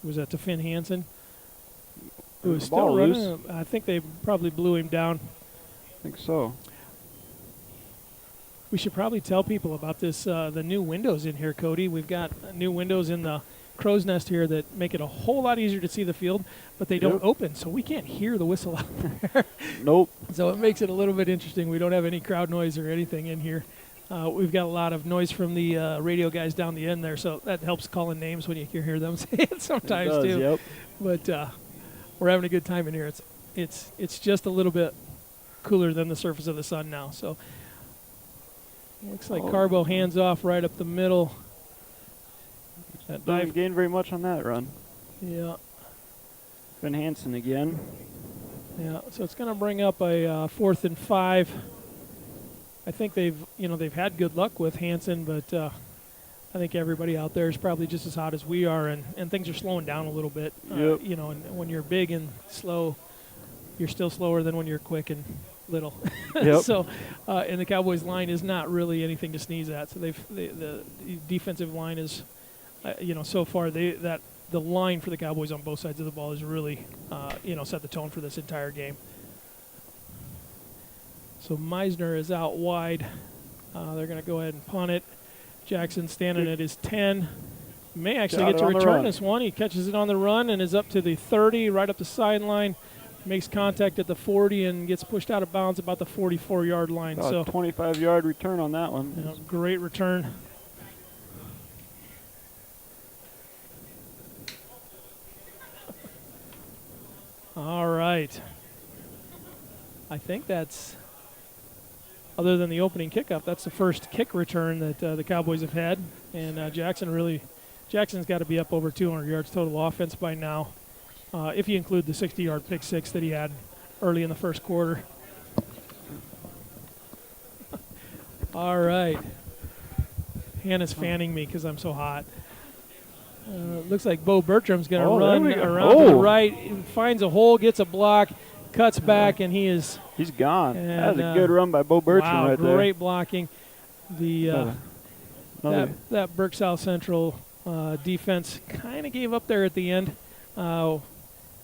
Was that to Finn Hansen? Who was still running. I think they probably blew him down. I think so. We should probably tell people about this, the new windows in here, Cody. We've got new windows in the crow's nest here that make it a whole lot easier to see the field, but they don't open, so we can't hear the whistle out there. Nope. So it makes it a little bit interesting. We don't have any crowd noise or anything in here. We've got a lot of noise from the radio guys down the end there, so that helps calling names when you can hear them say it sometimes too. Yep. But we're having a good time in here. It's just a little bit cooler than the surface of the sun now. So looks like Carbo hands off right up the middle. That didn't gain very much on that run. Yeah. Finn Hansen again. Yeah. So it's going to bring up a 4th and 5. I think they've had good luck with Hansen, but I think everybody out there is probably just as hot as we are, and things are slowing down a little bit. Yep. And when you're big and slow, you're still slower than when you're quick and little. Yep. So, and the Cowboys' line is not really anything to sneeze at. So the defensive line is, so far the line for the Cowboys on both sides of the ball has really, set the tone for this entire game. So Meisner is out wide. They're going to go ahead and punt it. Jackson standing at his 10. May actually get to return this one. He catches it on the run and is up to the 30, right up the sideline. Makes contact at the 40 and gets pushed out of bounds about the 44-yard line. So So 25-yard return on that one. Great return. All right. I think that's, other than the opening kickoff, that's the first kick return that the Cowboys have had. And Jackson's got to be up over 200 yards total offense by now, if you include the 60-yard pick six that he had early in the first quarter. All right. Hannah's fanning me because I'm so hot. Looks like Bo Bertram's going to run around to the right, finds a hole, gets a block, cuts back, and he's gone. And, that was a good run by Bo Bertram right there. Great blocking. The that Burke South Central defense kind of gave up there at the end.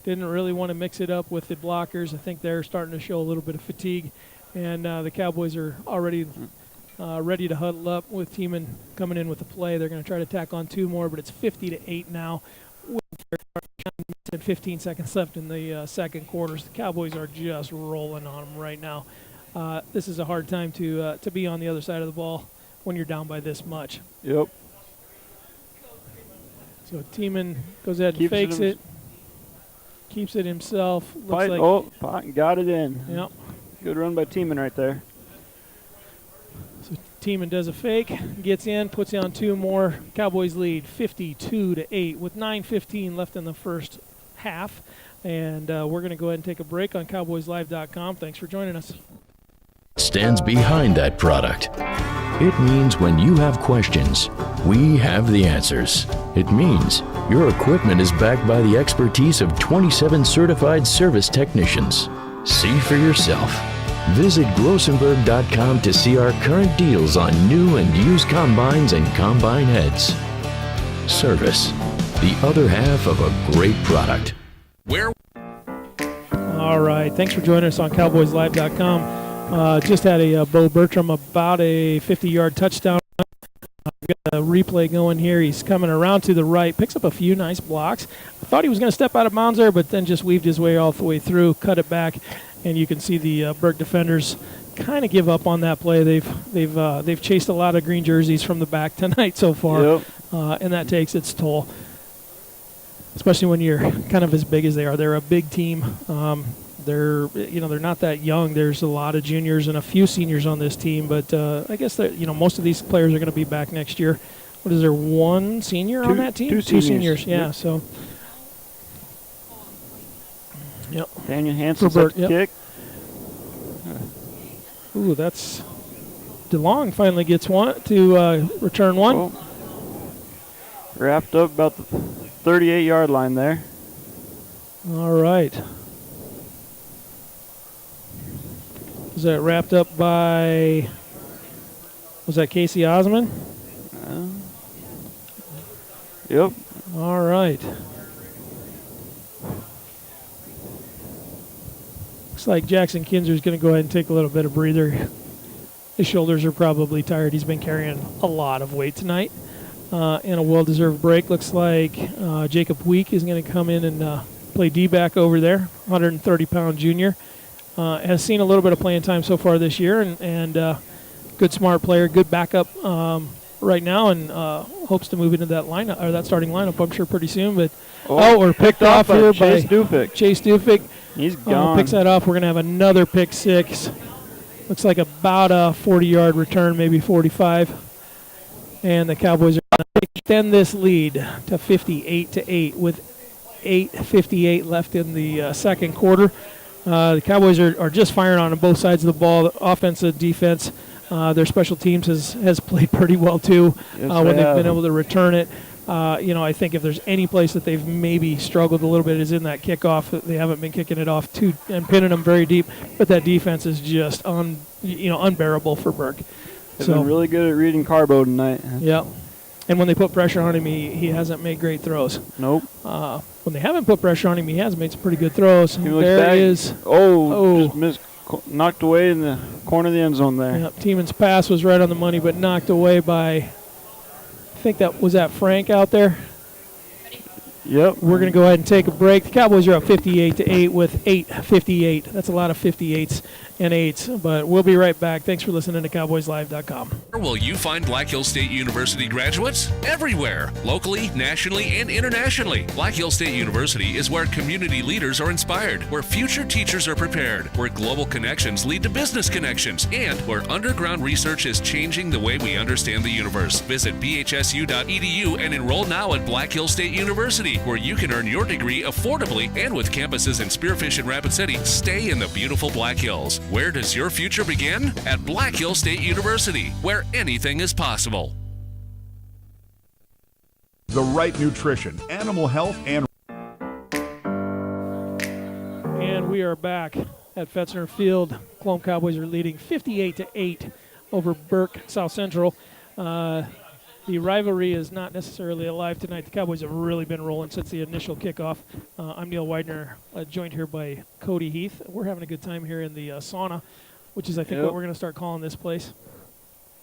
Didn't really want to mix it up with the blockers. I think they're starting to show a little bit of fatigue, and the Cowboys are already ready to huddle up with Tiemann coming in with the play. They're going to try to tack on 2 more, but it's 50-8 now. With 15 seconds left in the second quarters. The Cowboys are just rolling on them right now. This is a hard time to be on the other side of the ball when you're down by this much. Yep. So Tiemann goes ahead and fakes it. Keeps it himself. Got it in. Yep. Good run by Tiemann right there. So Tiemann does a fake, gets in, puts on 2 more. Cowboys lead 52-8 with 9:15 left in the first half. And we're going to go ahead and take a break on CowboysLive.com. Thanks for joining us. Stands behind that product. It means when you have questions, we have the answers. It means your equipment is backed by the expertise of 27 certified service technicians. See for yourself. Visit Grosenberg.com to see our current deals on new and used combines and combine heads. Service, the other half of a great product. All right. Thanks for joining us on CowboysLive.com. Just had a Bo Bertram about a 50-yard touchdown. We've got a replay going here. He's coming around to the right, picks up a few nice blocks, thought he was going to step out of bounds there, but then just weaved his way all the way through, cut it back, and you can see the Burke defenders kind of give up on that play. They've chased a lot of green jerseys from the back tonight so far, and that takes its toll, especially when you're kind of as big as they are. They're a big team. They're not that young. There's a lot of juniors and a few seniors on this team, but I guess that most of these players are going to be back next year. What is there, one senior on that team? Two seniors. Yeah. Yep. So. Yep. Daniel Hansen Burke, kick. Ooh, that's DeLong finally gets one to return one. Oh. Wrapped up about the 38-yard line there. All right. Was that wrapped up by? Was that Casey Osmond? Yep. All right. Looks like Jackson Kinser is going to go ahead and take a little bit of breather. His shoulders are probably tired. He's been carrying a lot of weight tonight. And a well-deserved break. Looks like Jacob Week is going to come in and play D-back over there, 130-pound junior. Has seen a little bit of playing time so far this year, and good, smart player, good backup right now, and hopes to move into that lineup or that starting lineup, I'm sure, pretty soon. But we're picked off here by Chase Dufik. He's gone. Picks that off. We're going to have another pick six. Looks like about a 40-yard return, maybe 45. And the Cowboys are going to extend this lead to 58-8 with 8:58 left in the second quarter. The Cowboys are just firing on both sides of the ball, offense and defense. Their special teams has played pretty well, too, when they've been able to return it. I think if there's any place that they've maybe struggled a little bit is in that kickoff. They haven't been kicking it off too and pinning them very deep, but that defense is just unbearable for Burke. They've been really good at reading Carbo tonight. Yep. And when they put pressure on him, he hasn't made great throws. Nope. When they haven't put pressure on him, he has made some pretty good throws. There he is. Just missed, knocked away in the corner of the end zone there. Yep. Tieman's pass was right on the money, but knocked away by, I think that was Frank out there. Yep. We're going to go ahead and take a break. The Cowboys are up 58-8 with 8:58. That's a lot of 58s and 8s, but we'll be right back. Thanks for listening to CowboysLive.com. Where will you find Black Hill State University graduates? Everywhere, locally, nationally, and internationally. Black Hill State University is where community leaders are inspired, where future teachers are prepared, where global connections lead to business connections, and where underground research is changing the way we understand the universe. Visit bhsu.edu and enroll now at Black Hill State University, where you can earn your degree affordably and with campuses in Spearfish and Rapid City. Stay in the beautiful Black Hills. Where does your future begin? At Black Hill State University, where anything is possible. The right nutrition, animal health, and we are back at Fetzner Field. Colome Cowboys are leading 58-8 over Burke South Central. The rivalry is not necessarily alive tonight. The Cowboys have really been rolling since the initial kickoff. I'm Neil Widener, joined here by Cody Heath. We're having a good time here in the sauna, which is, I think, what we're going to start calling this place.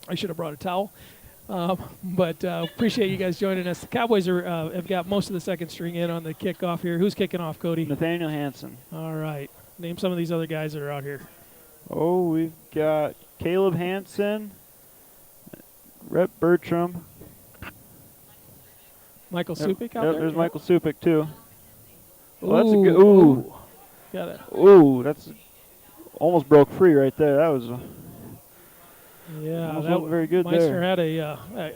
I should have brought a towel. But appreciate you guys joining us. The Cowboys have got most of the second string in on the kickoff here. Who's kicking off, Cody? Nathaniel Hansen. All right. Name some of these other guys that are out here. Oh, we've got Caleb Hansen, Rhett Bertram. Michael Supik out there? There's Michael Supik, too. Well, that's a good. Ooh. Got it. Ooh, that's almost broke free right there. That was. Yeah, that was very good Meister there. had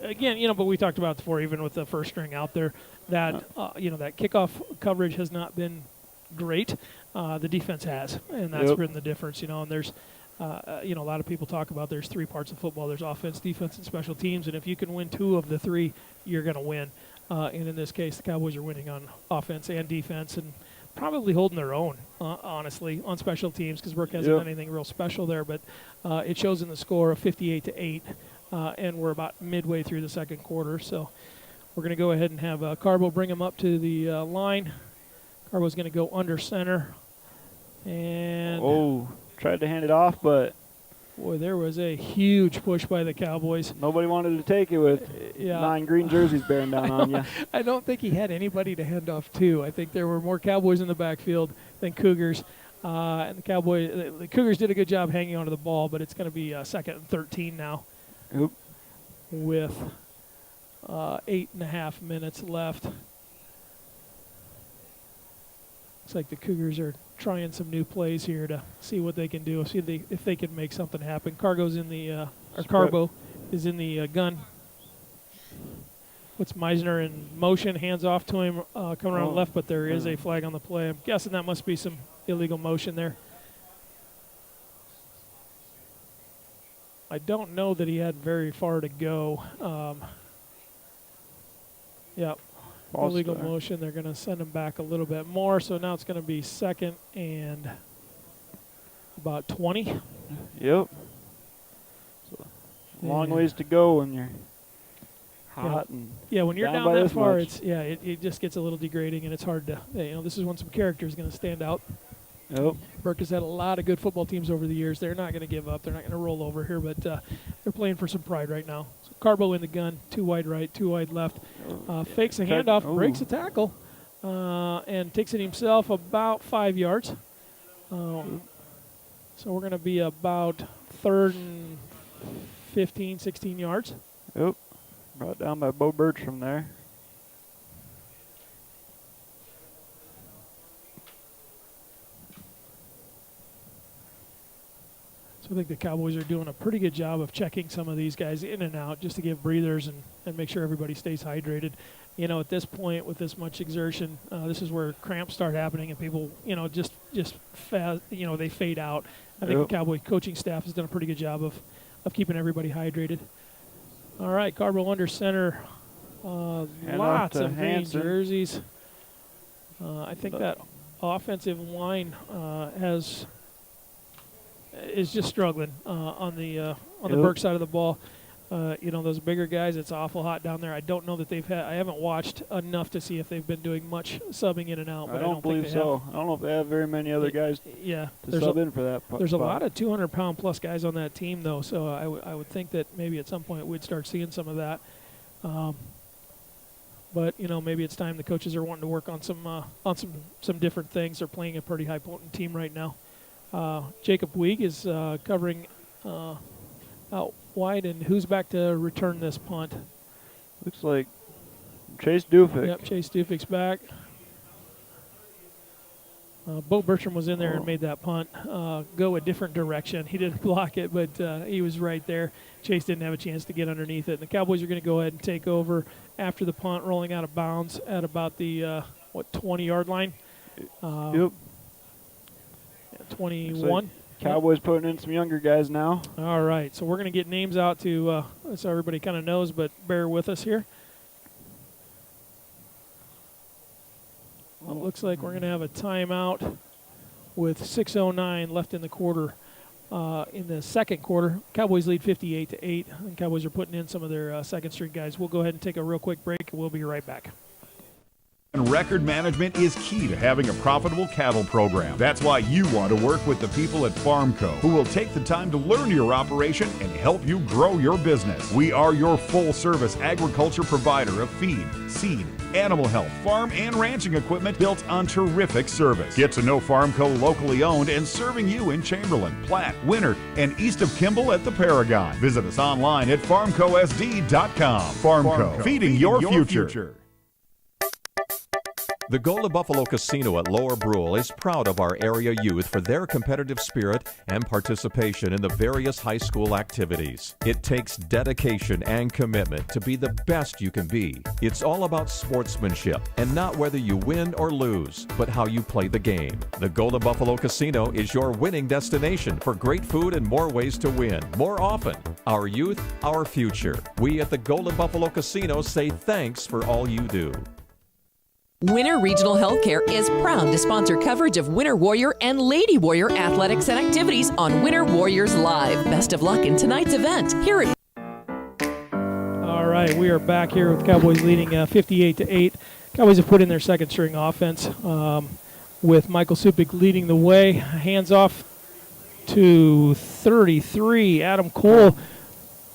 again, but we talked about before, even with the first string out there, that that kickoff coverage has not been great. The defense has, and that's been the difference. And there's, a lot of people talk about there's three parts of football. There's offense, defense, and special teams, and if you can win two of the three, you're going to win. And in this case, the Cowboys are winning on offense and defense, and probably holding their own, honestly, on special teams, because Burke hasn't done anything real special there. But it shows in the score of 58-8, and we're about midway through the second quarter. So we're going to go ahead and have Carbo bring him up to the line. Carbo's going to go under center. And tried to hand it off, but Boy, there was a huge push by the Cowboys. Nobody wanted to take it with 9 green jerseys bearing down on you. I don't think he had anybody to hand off to. I think there were more Cowboys in the backfield than Cougars. And the Cougars did a good job hanging onto the ball, but it's going to be 2nd and 13 now. Oop. With 8.5 minutes left. Looks like the Cougars are trying some new plays here to see what they can do, see if they can make something happen. Carbo is in the gun. Puts Meisner in motion, hands off to him, coming around left, but there is a flag on the play. I'm guessing that must be some illegal motion there. I don't know that he had very far to go. Illegal motion. They're going to send him back a little bit more, so now it's going to be 2nd and about 20. Yep. So long ways to go when you're hot and when you're down that far, it just gets a little degrading, and it's hard to. This is when some character is going to stand out. Yep. Burke has had a lot of good football teams over the years. They're not going to give up. They're not going to roll over here, but they're playing for some pride right now. So Carbo in the gun, 2 wide right, 2 wide left. Fakes a handoff, breaks a tackle, and takes it himself about 5 yards. So we're going to be about 3rd and 15, 16 yards. Yep. Brought down by Bo Birch from there. I think the Cowboys are doing a pretty good job of checking some of these guys in and out just to give breathers and make sure everybody stays hydrated. At this point, with this much exertion, this is where cramps start happening and people, just they fade out. I think the Cowboy coaching staff has done a pretty good job of keeping everybody hydrated. All right, Carbo under center. Lots of green jerseys. I think that offensive line is just struggling on the Burke side of the ball. Those bigger guys, it's awful hot down there. I don't know that I haven't watched enough to see if they've been doing much subbing in and out. But I don't believe so. I don't know if they have very many other guys to sub in for that. There's a lot of 200-pound plus guys on that team, though, so I would think that maybe at some point we'd start seeing some of that. But maybe it's time the coaches are wanting to work on some different things. They're playing a pretty high-potent team right now. Jacob Weig is covering out wide, and who's back to return this punt? Looks like Chase Dufik. Yep, Chase Dufik's back. Bo Bertram was in there and made that punt go a different direction. He didn't block it, but he was right there. Chase didn't have a chance to get underneath it. And the Cowboys are going to go ahead and take over after the punt, rolling out of bounds at about the 20-yard line. Yep. 21. Cowboys putting in some younger guys now. All right, so we're going to get names out to so everybody kind of knows, but bear with us here. Well, it looks like we're going to have a timeout with 6:09 left in the quarter. In the second quarter, Cowboys lead 58-8, and Cowboys are putting in some of their second-string guys. We'll go ahead and take a real quick break, and we'll be right back. And record management is key to having a profitable cattle program. That's why you want to work with the people at Farmco, who will take the time to learn your operation and help you grow your business. We are your full-service agriculture provider of feed, seed, animal health, farm, and ranching equipment built on terrific service. Get to know Farmco locally owned and serving you in Chamberlain, Platte, Winter, and east of Kimball at the Paragon. Visit us online at farmcosd.com. Farmco, feeding your future. The Golden Buffalo Casino at Lower Brule is proud of our area youth for their competitive spirit and participation in the various high school activities. It takes dedication and commitment to be the best you can be. It's all about sportsmanship and not whether you win or lose, but how you play the game. The Golden Buffalo Casino is your winning destination for great food and more ways to win, more often. Our youth, our future. We at the Golden Buffalo Casino say thanks for all you do. Winter Regional Healthcare is proud to sponsor coverage of Winter Warrior and Lady Warrior athletics and activities on Winter Warriors Live. Best of luck in tonight's event. Here at All right, we are back here with Cowboys leading 58-8. Cowboys have put in their second-string offense with Michael Supik leading the way. Hands off to 33. Adam Cole,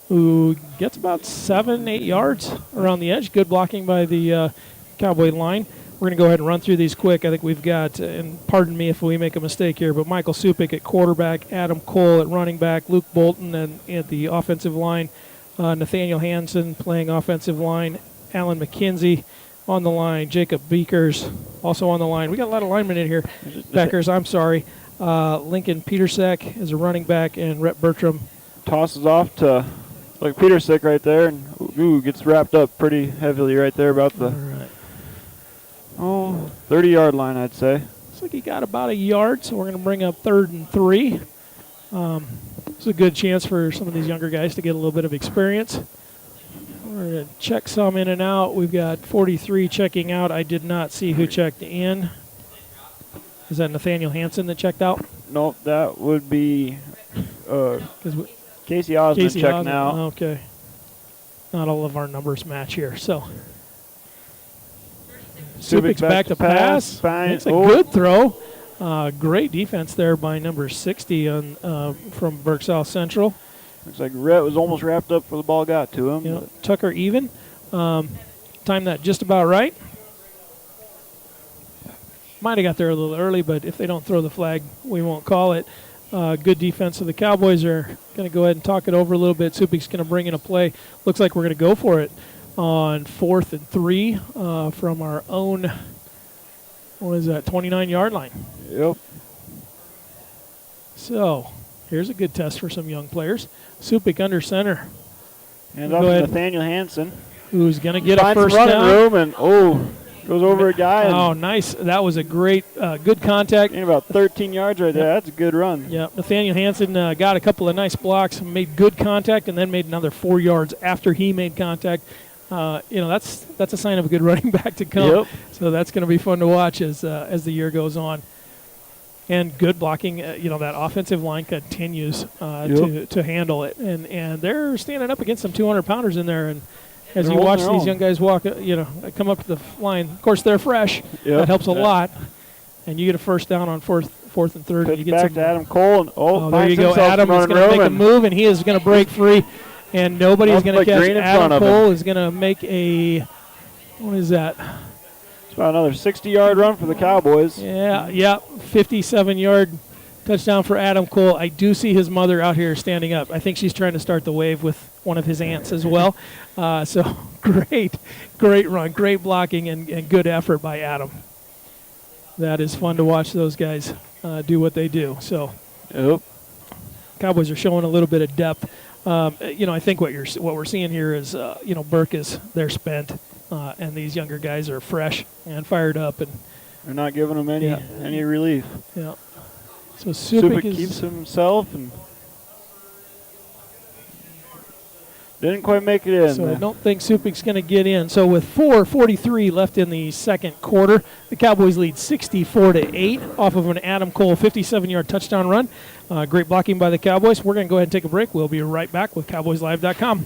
who gets about 7-8 yards around the edge. Good blocking by the Cowboy line. We're going to go ahead and run through these quick. I think we've got, and pardon me if we make a mistake here, but Michael Supik at quarterback, Adam Cole at running back, Luke Bolton at the offensive line, Nathaniel Hansen playing offensive line, Alan McKenzie on the line, Jacob Beekers also on the line. We got a lot of linemen in here. Backers, I'm sorry. Lincoln Petersek is a running back, and Rhett Bertram tosses off to like Petersek right there, and gets wrapped up pretty heavily right there about the 30-yard line, I'd say. Looks like he got about a yard, so we're going to bring up 3rd and 3. It's a good chance for some of these younger guys to get a little bit of experience. We're going to check some in and out. We've got 43 checking out. I did not see who checked in. Is that Nathaniel Hansen that checked out? Nope, that would be Casey Osmond checking out. Okay. Not all of our numbers match here, so. Supik's back to pass. It's a good throw. Great defense there by number 60 from Burke South Central. Looks like Rhett was almost wrapped up before the ball got to him. Tucker even. Timed that just about right. Might have got there a little early, but if they don't throw the flag, we won't call it. Good defense. So the Cowboys are going to go ahead and talk it over a little bit. Supik's going to bring in a play. Looks like we're going to go for it on 4th and 3 from our own, 29-yard line. Yep. So here's a good test for some young players. Supik under center. And off to Nathaniel Hansen, who's going to get a first running down. Room and goes over a guy. Oh, nice. That was a great, good contact. And about 13 yards right there. That's a good run. Yeah, Nathaniel Hansen got a couple of nice blocks, made good contact, and then made another 4 yards after he made contact. That's a sign of a good running back to come. Yep. So that's going to be fun to watch as the year goes on. And good blocking. That offensive line continues to handle it, and they're standing up against some 200-pounders in there. And as you watch these young guys walk, come up to the line. Of course, they're fresh. Yep. That helps a lot. And you get a first down on 4th and 3rd. Pitch you get back to Adam Cole. And there you go. Adam is going to make a move, and he is going to break free. And nobody is going to catch. Adam Cole is going to make a, what is that? It's about another 60-yard run for the Cowboys. Yeah, 57-yard touchdown for Adam Cole. I do see his mother out here standing up. I think she's trying to start the wave with one of his aunts as well. So great run, great blocking, and good effort by Adam. That is fun to watch those guys do what they do. So Cowboys are showing a little bit of depth. I think what we're seeing here is, Burke they're spent, and these younger guys are fresh and fired up, and they're not giving them any relief. Yeah. So Supik keeps himself and didn't quite make it in. So I don't think Supik's going to get in. So with 4:43 left in the second quarter, the Cowboys lead 64-8 off of an Adam Cole 57-yard touchdown run. Great blocking by the Cowboys. We're going to go ahead and take a break. We'll be right back with CowboysLive.com.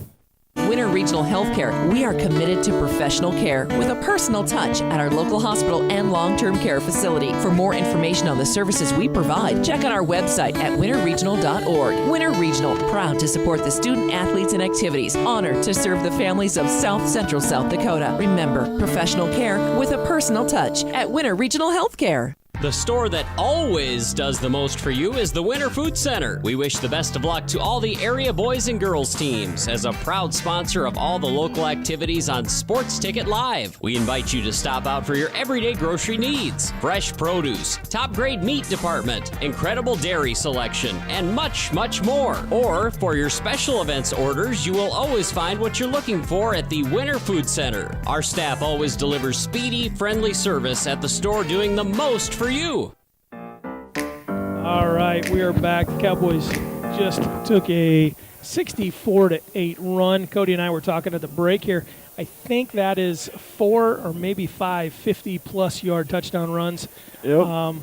Winter Regional Healthcare, we are committed to professional care with a personal touch at our local hospital and long-term care facility. For more information on the services we provide, check out our website at winterregional.org. Winter Regional, proud to support the student athletes and activities, honored to serve the families of South Central South Dakota. Remember, professional care with a personal touch at Winter Regional Healthcare. The store that always does the most for you is the Winter Food Center. We wish the best of luck to all the area boys and girls teams. As a proud sponsor of all the local activities on Sports Ticket Live, we invite you to stop out for your everyday grocery needs. Fresh produce, top grade meat department, incredible dairy selection, and much, much more. Or for your special events orders, you will always find what you're looking for at the Winter Food Center. Our staff always delivers speedy, friendly service at the store, doing the most for you. All right, we are back. The Cowboys just took a 64-8 run. Cody and I were talking at the break here. I think that is 4 or maybe 5 50-plus yard touchdown runs. Yep.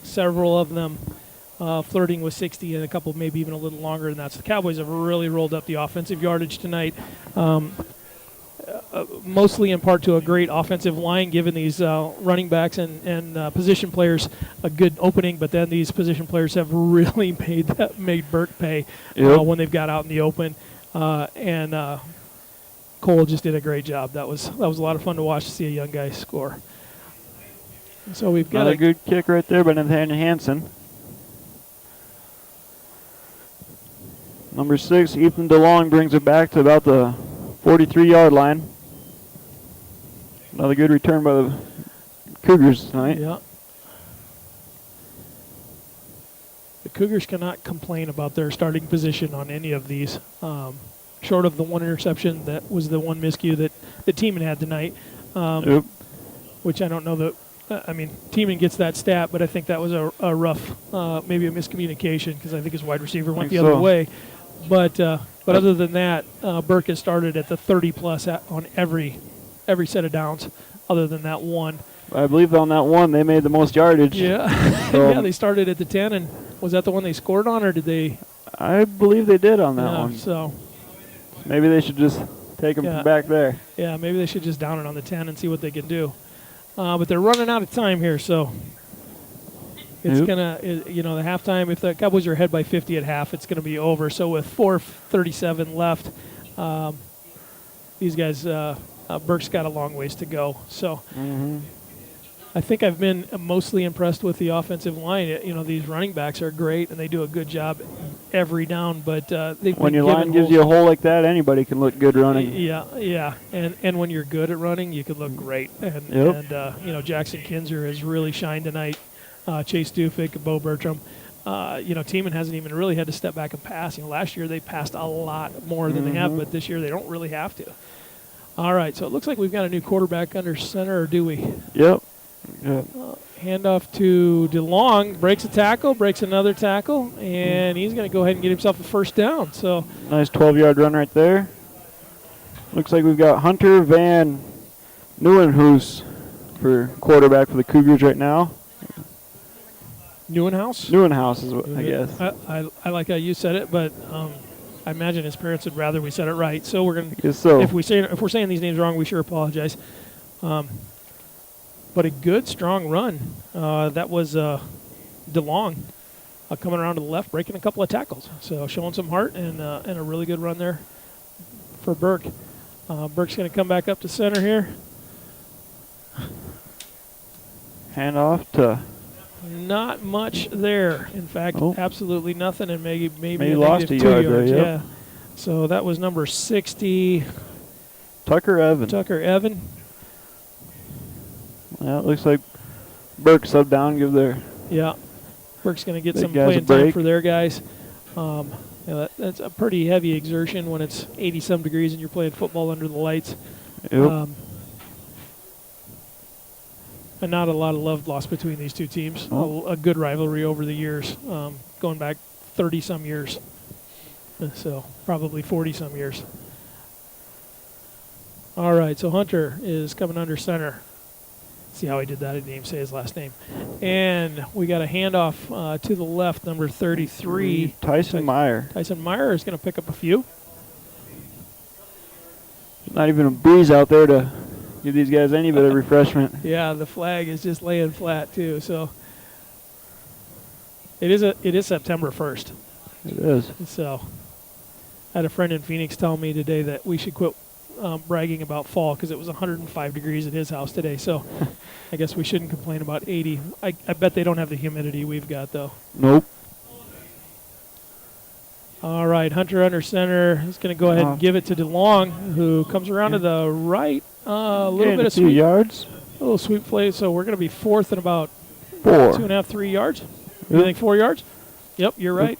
Several of them flirting with 60, and a couple maybe even a little longer than that. So the Cowboys have really rolled up the offensive yardage tonight. mostly in part to a great offensive line, giving these running backs and position players a good opening. But then these position players have really made Burke pay when they've got out in the open. And Cole just did a great job. That was a lot of fun to watch, to see a young guy score. And so we've got a good kick right there by Nathaniel Hansen. Number 6, Ethan DeLong, brings it back to about the 43-yard line. Another good return by the Cougars tonight. Yeah. The Cougars cannot complain about their starting position on any of these, short of the one interception that was the one miscue that the Teeman had tonight, which I don't know that. Teeman gets that stat, but I think that was a rough, maybe a miscommunication, because I think his wide receiver went the other way. But other than that, Burke has started at the 30-plus on every set of downs, other than that one. I believe on that one they made the most yardage. Yeah, yeah. They started at the 10, and was that the one they scored on, or did they? I believe they did on that one. So maybe they should just take them from back there. Yeah, maybe they should just down it on the 10 and see what they can do. But they're running out of time here, so it's gonna, the halftime. If the Cowboys are ahead by 50 at half, it's gonna be over. So with 4:37 left, these guys, Burke's got a long ways to go. So I think I've been mostly impressed with the offensive line. These running backs are great, and they do a good job every down. But when your line gives you a hole like that, anybody can look good running. Yeah. And when you're good at running, you can look great. And Jackson Kinser has really shined tonight. Chase Dufik, Bo Bertram. Teeman hasn't even really had to step back and pass. Last year they passed a lot more than they have, but this year they don't really have to. All right, so it looks like we've got a new quarterback under center, or do we? Yep. Handoff to DeLong, breaks a tackle, breaks another tackle, and he's going to go ahead and get himself a first down. So nice 12-yard run right there. Looks like we've got Hunter Van Nieuwenhuis for quarterback for the Cougars right now. Nieuwenhuis? Nieuwenhuis is what I guess. I like how you said it, but I imagine his parents would rather we said it right. So we're going to. So. If we're saying these names wrong, we sure apologize. But a good, strong run. That was DeLong coming around to the left, breaking a couple of tackles. So showing some heart and a really good run there for Burke. Burke's going to come back up to center here. Hand off to. Not much there. In fact, absolutely nothing, and maybe lost a yard there. Yeah. So that was number 60. Tucker Evan. Yeah, it looks like Burke subbed down, Burke's going to get some playing time for their guys. That's a pretty heavy exertion when it's 80-some degrees and you're playing football under the lights. Yep. And not a lot of love lost between these two teams. A good rivalry over the years, going back 30-some years. So probably 40-some years. All right, so Hunter is coming under center. See how he did that? I didn't even say his last name. And we got a handoff to the left, number 33. Tyson Meyer. Tyson Meyer is going to pick up a few. Not even a breeze out there to give these guys any bit of refreshment. Yeah, the flag is just laying flat too. So it is September 1st. It is. So I had a friend in Phoenix tell me today that we should quit bragging about fall because it was 105 degrees at his house today. So I guess we shouldn't complain about 80. I bet they don't have the humidity we've got, though. Nope. All right, Hunter under center. He's going to go ahead and give it to DeLong, who comes around to the right. A little bit of sweep. Yards. A little sweep play. So we're going to be fourth and about 4. 2.5, 3 yards. You think 4 yards? Yep, you're right.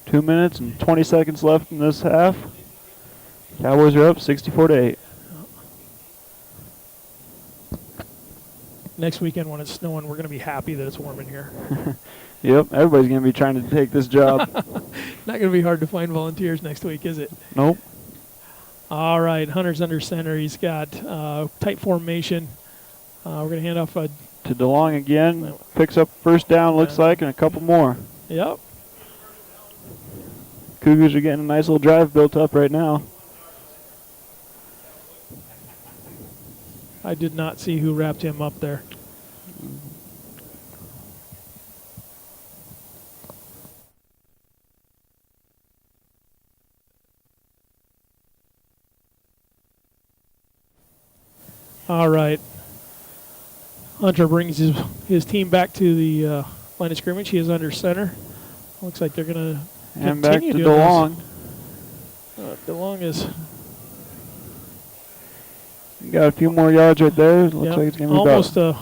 2 minutes and 20 seconds left in this half. Cowboys are up 64-8. Next weekend when it's snowing, we're going to be happy that it's warm in here. Yep, everybody's going to be trying to take this job. Not going to be hard to find volunteers next week, is it? Nope. All right, Hunter's under center. He's got tight formation. We're going to hand off to DeLong again. Picks up first down, looks like, and a couple more. Yep. Cougars are getting a nice little drive built up right now. I did not see who wrapped him up there. All right. Hunter brings his team back to the line of scrimmage. He is under center. Looks like they're going to and back to doing DeLong. DeLong is got a few more yards right there. Looks like it's going to be almost about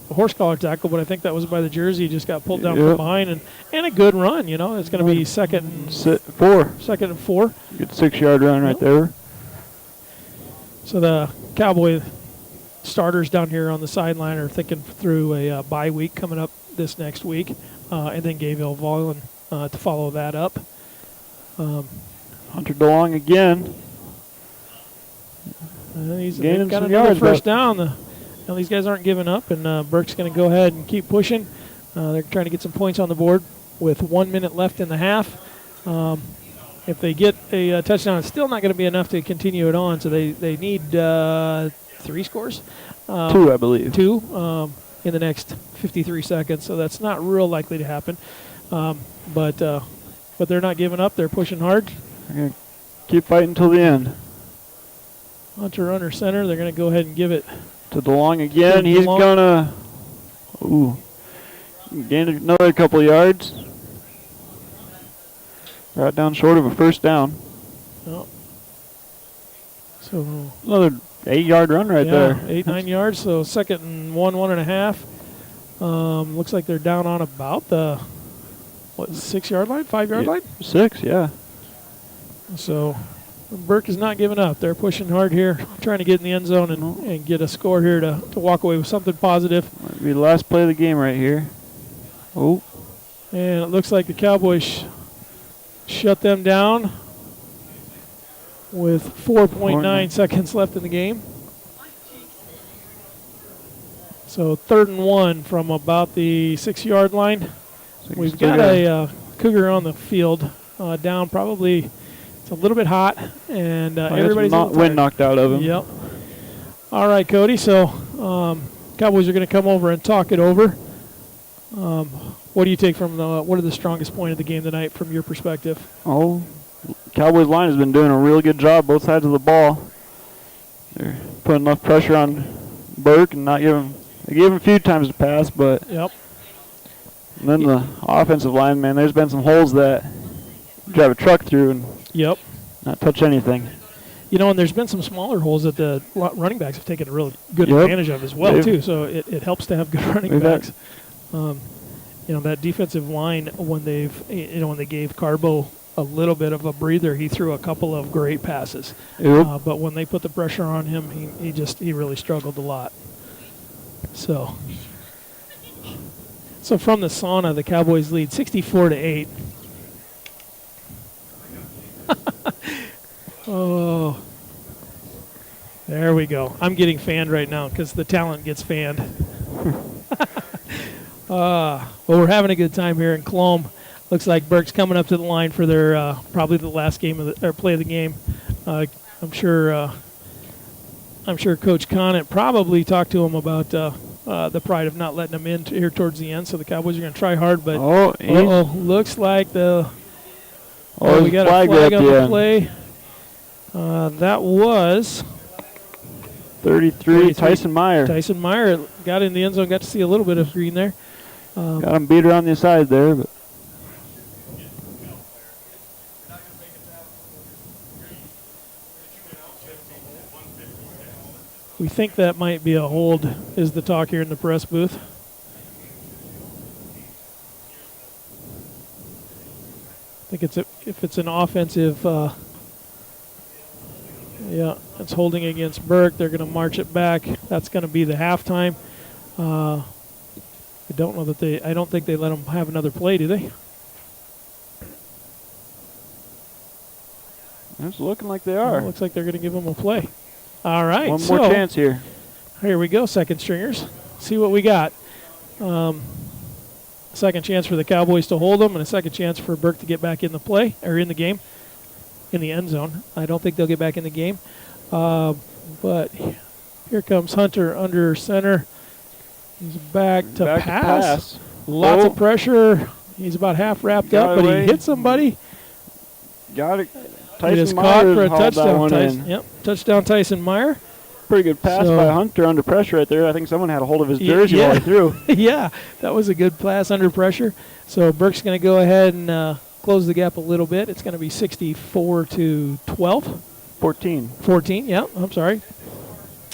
a horse collar tackle, but I think that was by the jersey. He just got pulled down from behind, and a good run. You know, it's going to be second and 4. Second and 4. Good 6-yard run right there. So the Cowboy starters down here on the sideline are thinking through a bye week coming up this next week, and then Gayville Vollen to follow that up. Hunter DeLong again. They've got another first down. These guys aren't giving up, and Burke's going to go ahead and keep pushing. They're trying to get some points on the board with 1 minute left in the half. If they get a touchdown, it's still not going to be enough to continue it on, so they need 3 scores. 2, I believe. 2 in the next 53 seconds, so that's not real likely to happen. But they're not giving up. They're pushing hard. They're going to keep fighting until the end. Hunter under center. They're going to go ahead and give it to DeLong again. He's going to gain another couple of yards. Right down short of a first down. Oh. So another 8-yard run right there. 8-9 yards. So second and 1.5. Looks like they're down on about the 6-yard line, 5-yard line. 6, yeah. So Burke is not giving up. They're pushing hard here, trying to get in the end zone and get a score here to walk away with something positive. Might be the last play of the game right here. Oh. And it looks like the Cowboys shut them down with 4.9 seconds left in the game. So 3rd and 1 from about the 6-yard line. We've got a Cougar on the field down probably. It's a little bit hot, and everybody's wind knocked out of him. Yep. All right, Cody. So Cowboys are going to come over and talk it over. What do you take from what are the strongest point of the game tonight from your perspective? Oh, Cowboys line has been doing a really good job both sides of the ball. They're putting enough pressure on Burke and not giving. They gave him a few times to pass, but yep. And then the offensive line, man, there's been some holes that drive a truck through and not touch anything. You know, and there's been some smaller holes that the running backs have taken a real good advantage of as well, too. So it helps to have good running backs. You know, that defensive line, when they gave Carbo a little bit of a breather, he threw a couple of great passes. But when they put the pressure on him, he really struggled a lot. So from the sauna, the Cowboys lead 64-8. Oh, there we go. I'm getting fanned right now because the talent gets fanned. Well, we're having a good time here in Colome. Looks like Burke's coming up to the line for their probably the last game of the play of the game. I'm sure Coach Conant probably talked to him about the pride of not letting them in here towards the end. So the Cowboys are going to try hard, but looks like we got a flag on the play. That was 33, Tyson Meyer. Tyson Meyer got in the end zone, got to see a little bit of green there. Got him beat around the side there. But we think that might be a hold, is the talk here in the press booth. I think if it's an offensive, it's holding against Burke. They're going to march it back. That's going to be the halftime. I don't think they let them have another play, do they? It's looking like they are. It looks like they're going to give them a play. All right. One more chance here. Here we go, second stringers. See what we got. Second chance for the Cowboys to hold them, and a second chance for Burke to get back in the play or in the game. in the end zone. I don't think they'll get back in the game. But here comes Hunter under center. He's back to pass. Lots of pressure. He's about half wrapped up, but he hit somebody. Got it. He is caught for a touchdown. Yep, touchdown Tyson Meyer. Pretty good pass by Hunter under pressure right there. I think someone had a hold of his jersey while he threw. Yeah, that was a good pass under pressure. So Burke's going to go ahead and close the gap a little bit. It's going to be 64-12. 14, yeah, I'm sorry.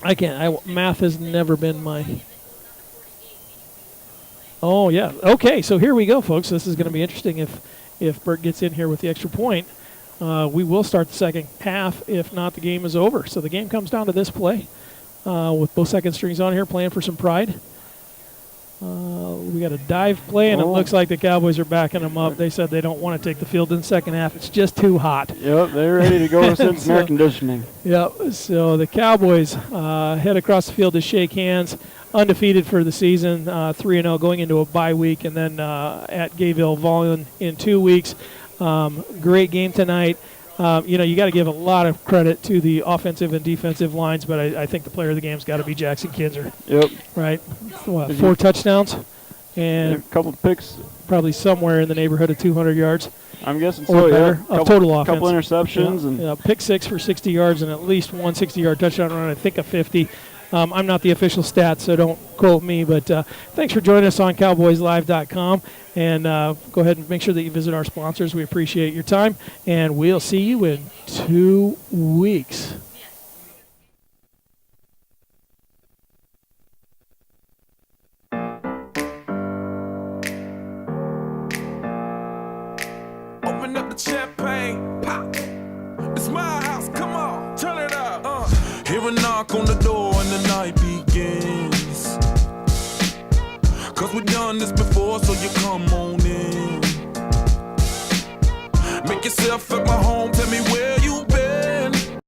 I can't. Math has never been my... Oh, yeah. Okay, so here we go, folks. This is going to be interesting if Burke gets in here with the extra point. We will start the second half. If not, the game is over. So the game comes down to this play with both second strings on here playing for some pride. We got a dive play, and it looks like the Cowboys are backing them up. They said they don't want to take the field in the second half. It's just too hot. Yep, they're ready to go since air conditioning. Yep, so the Cowboys head across the field to shake hands. Undefeated for the season, 3-0 going into a bye week, and then at Gayville Volleyball in 2 weeks. Great game tonight. You got to give a lot of credit to the offensive and defensive lines, but I think the player of the game's got to be Jackson Kinser. Yep. Right? 4 touchdowns and a couple of picks. Probably somewhere in the neighborhood of 200 yards. I'm guessing so, yeah. Of total offense. Couple interceptions. And pick 6 for 60 yards and at least one 60-yard touchdown run, I think a 50. I'm not the official stats, so don't quote me, but thanks for joining us on CowboysLive.com. And go ahead and make sure that you visit our sponsors. We appreciate your time, and we'll see you in 2 weeks. Open up the champagne, pop. It's my house, come on, turn it up. Hear a knock on the door and the night begins. Cause we've done this before, so you come on in. Make yourself at my home.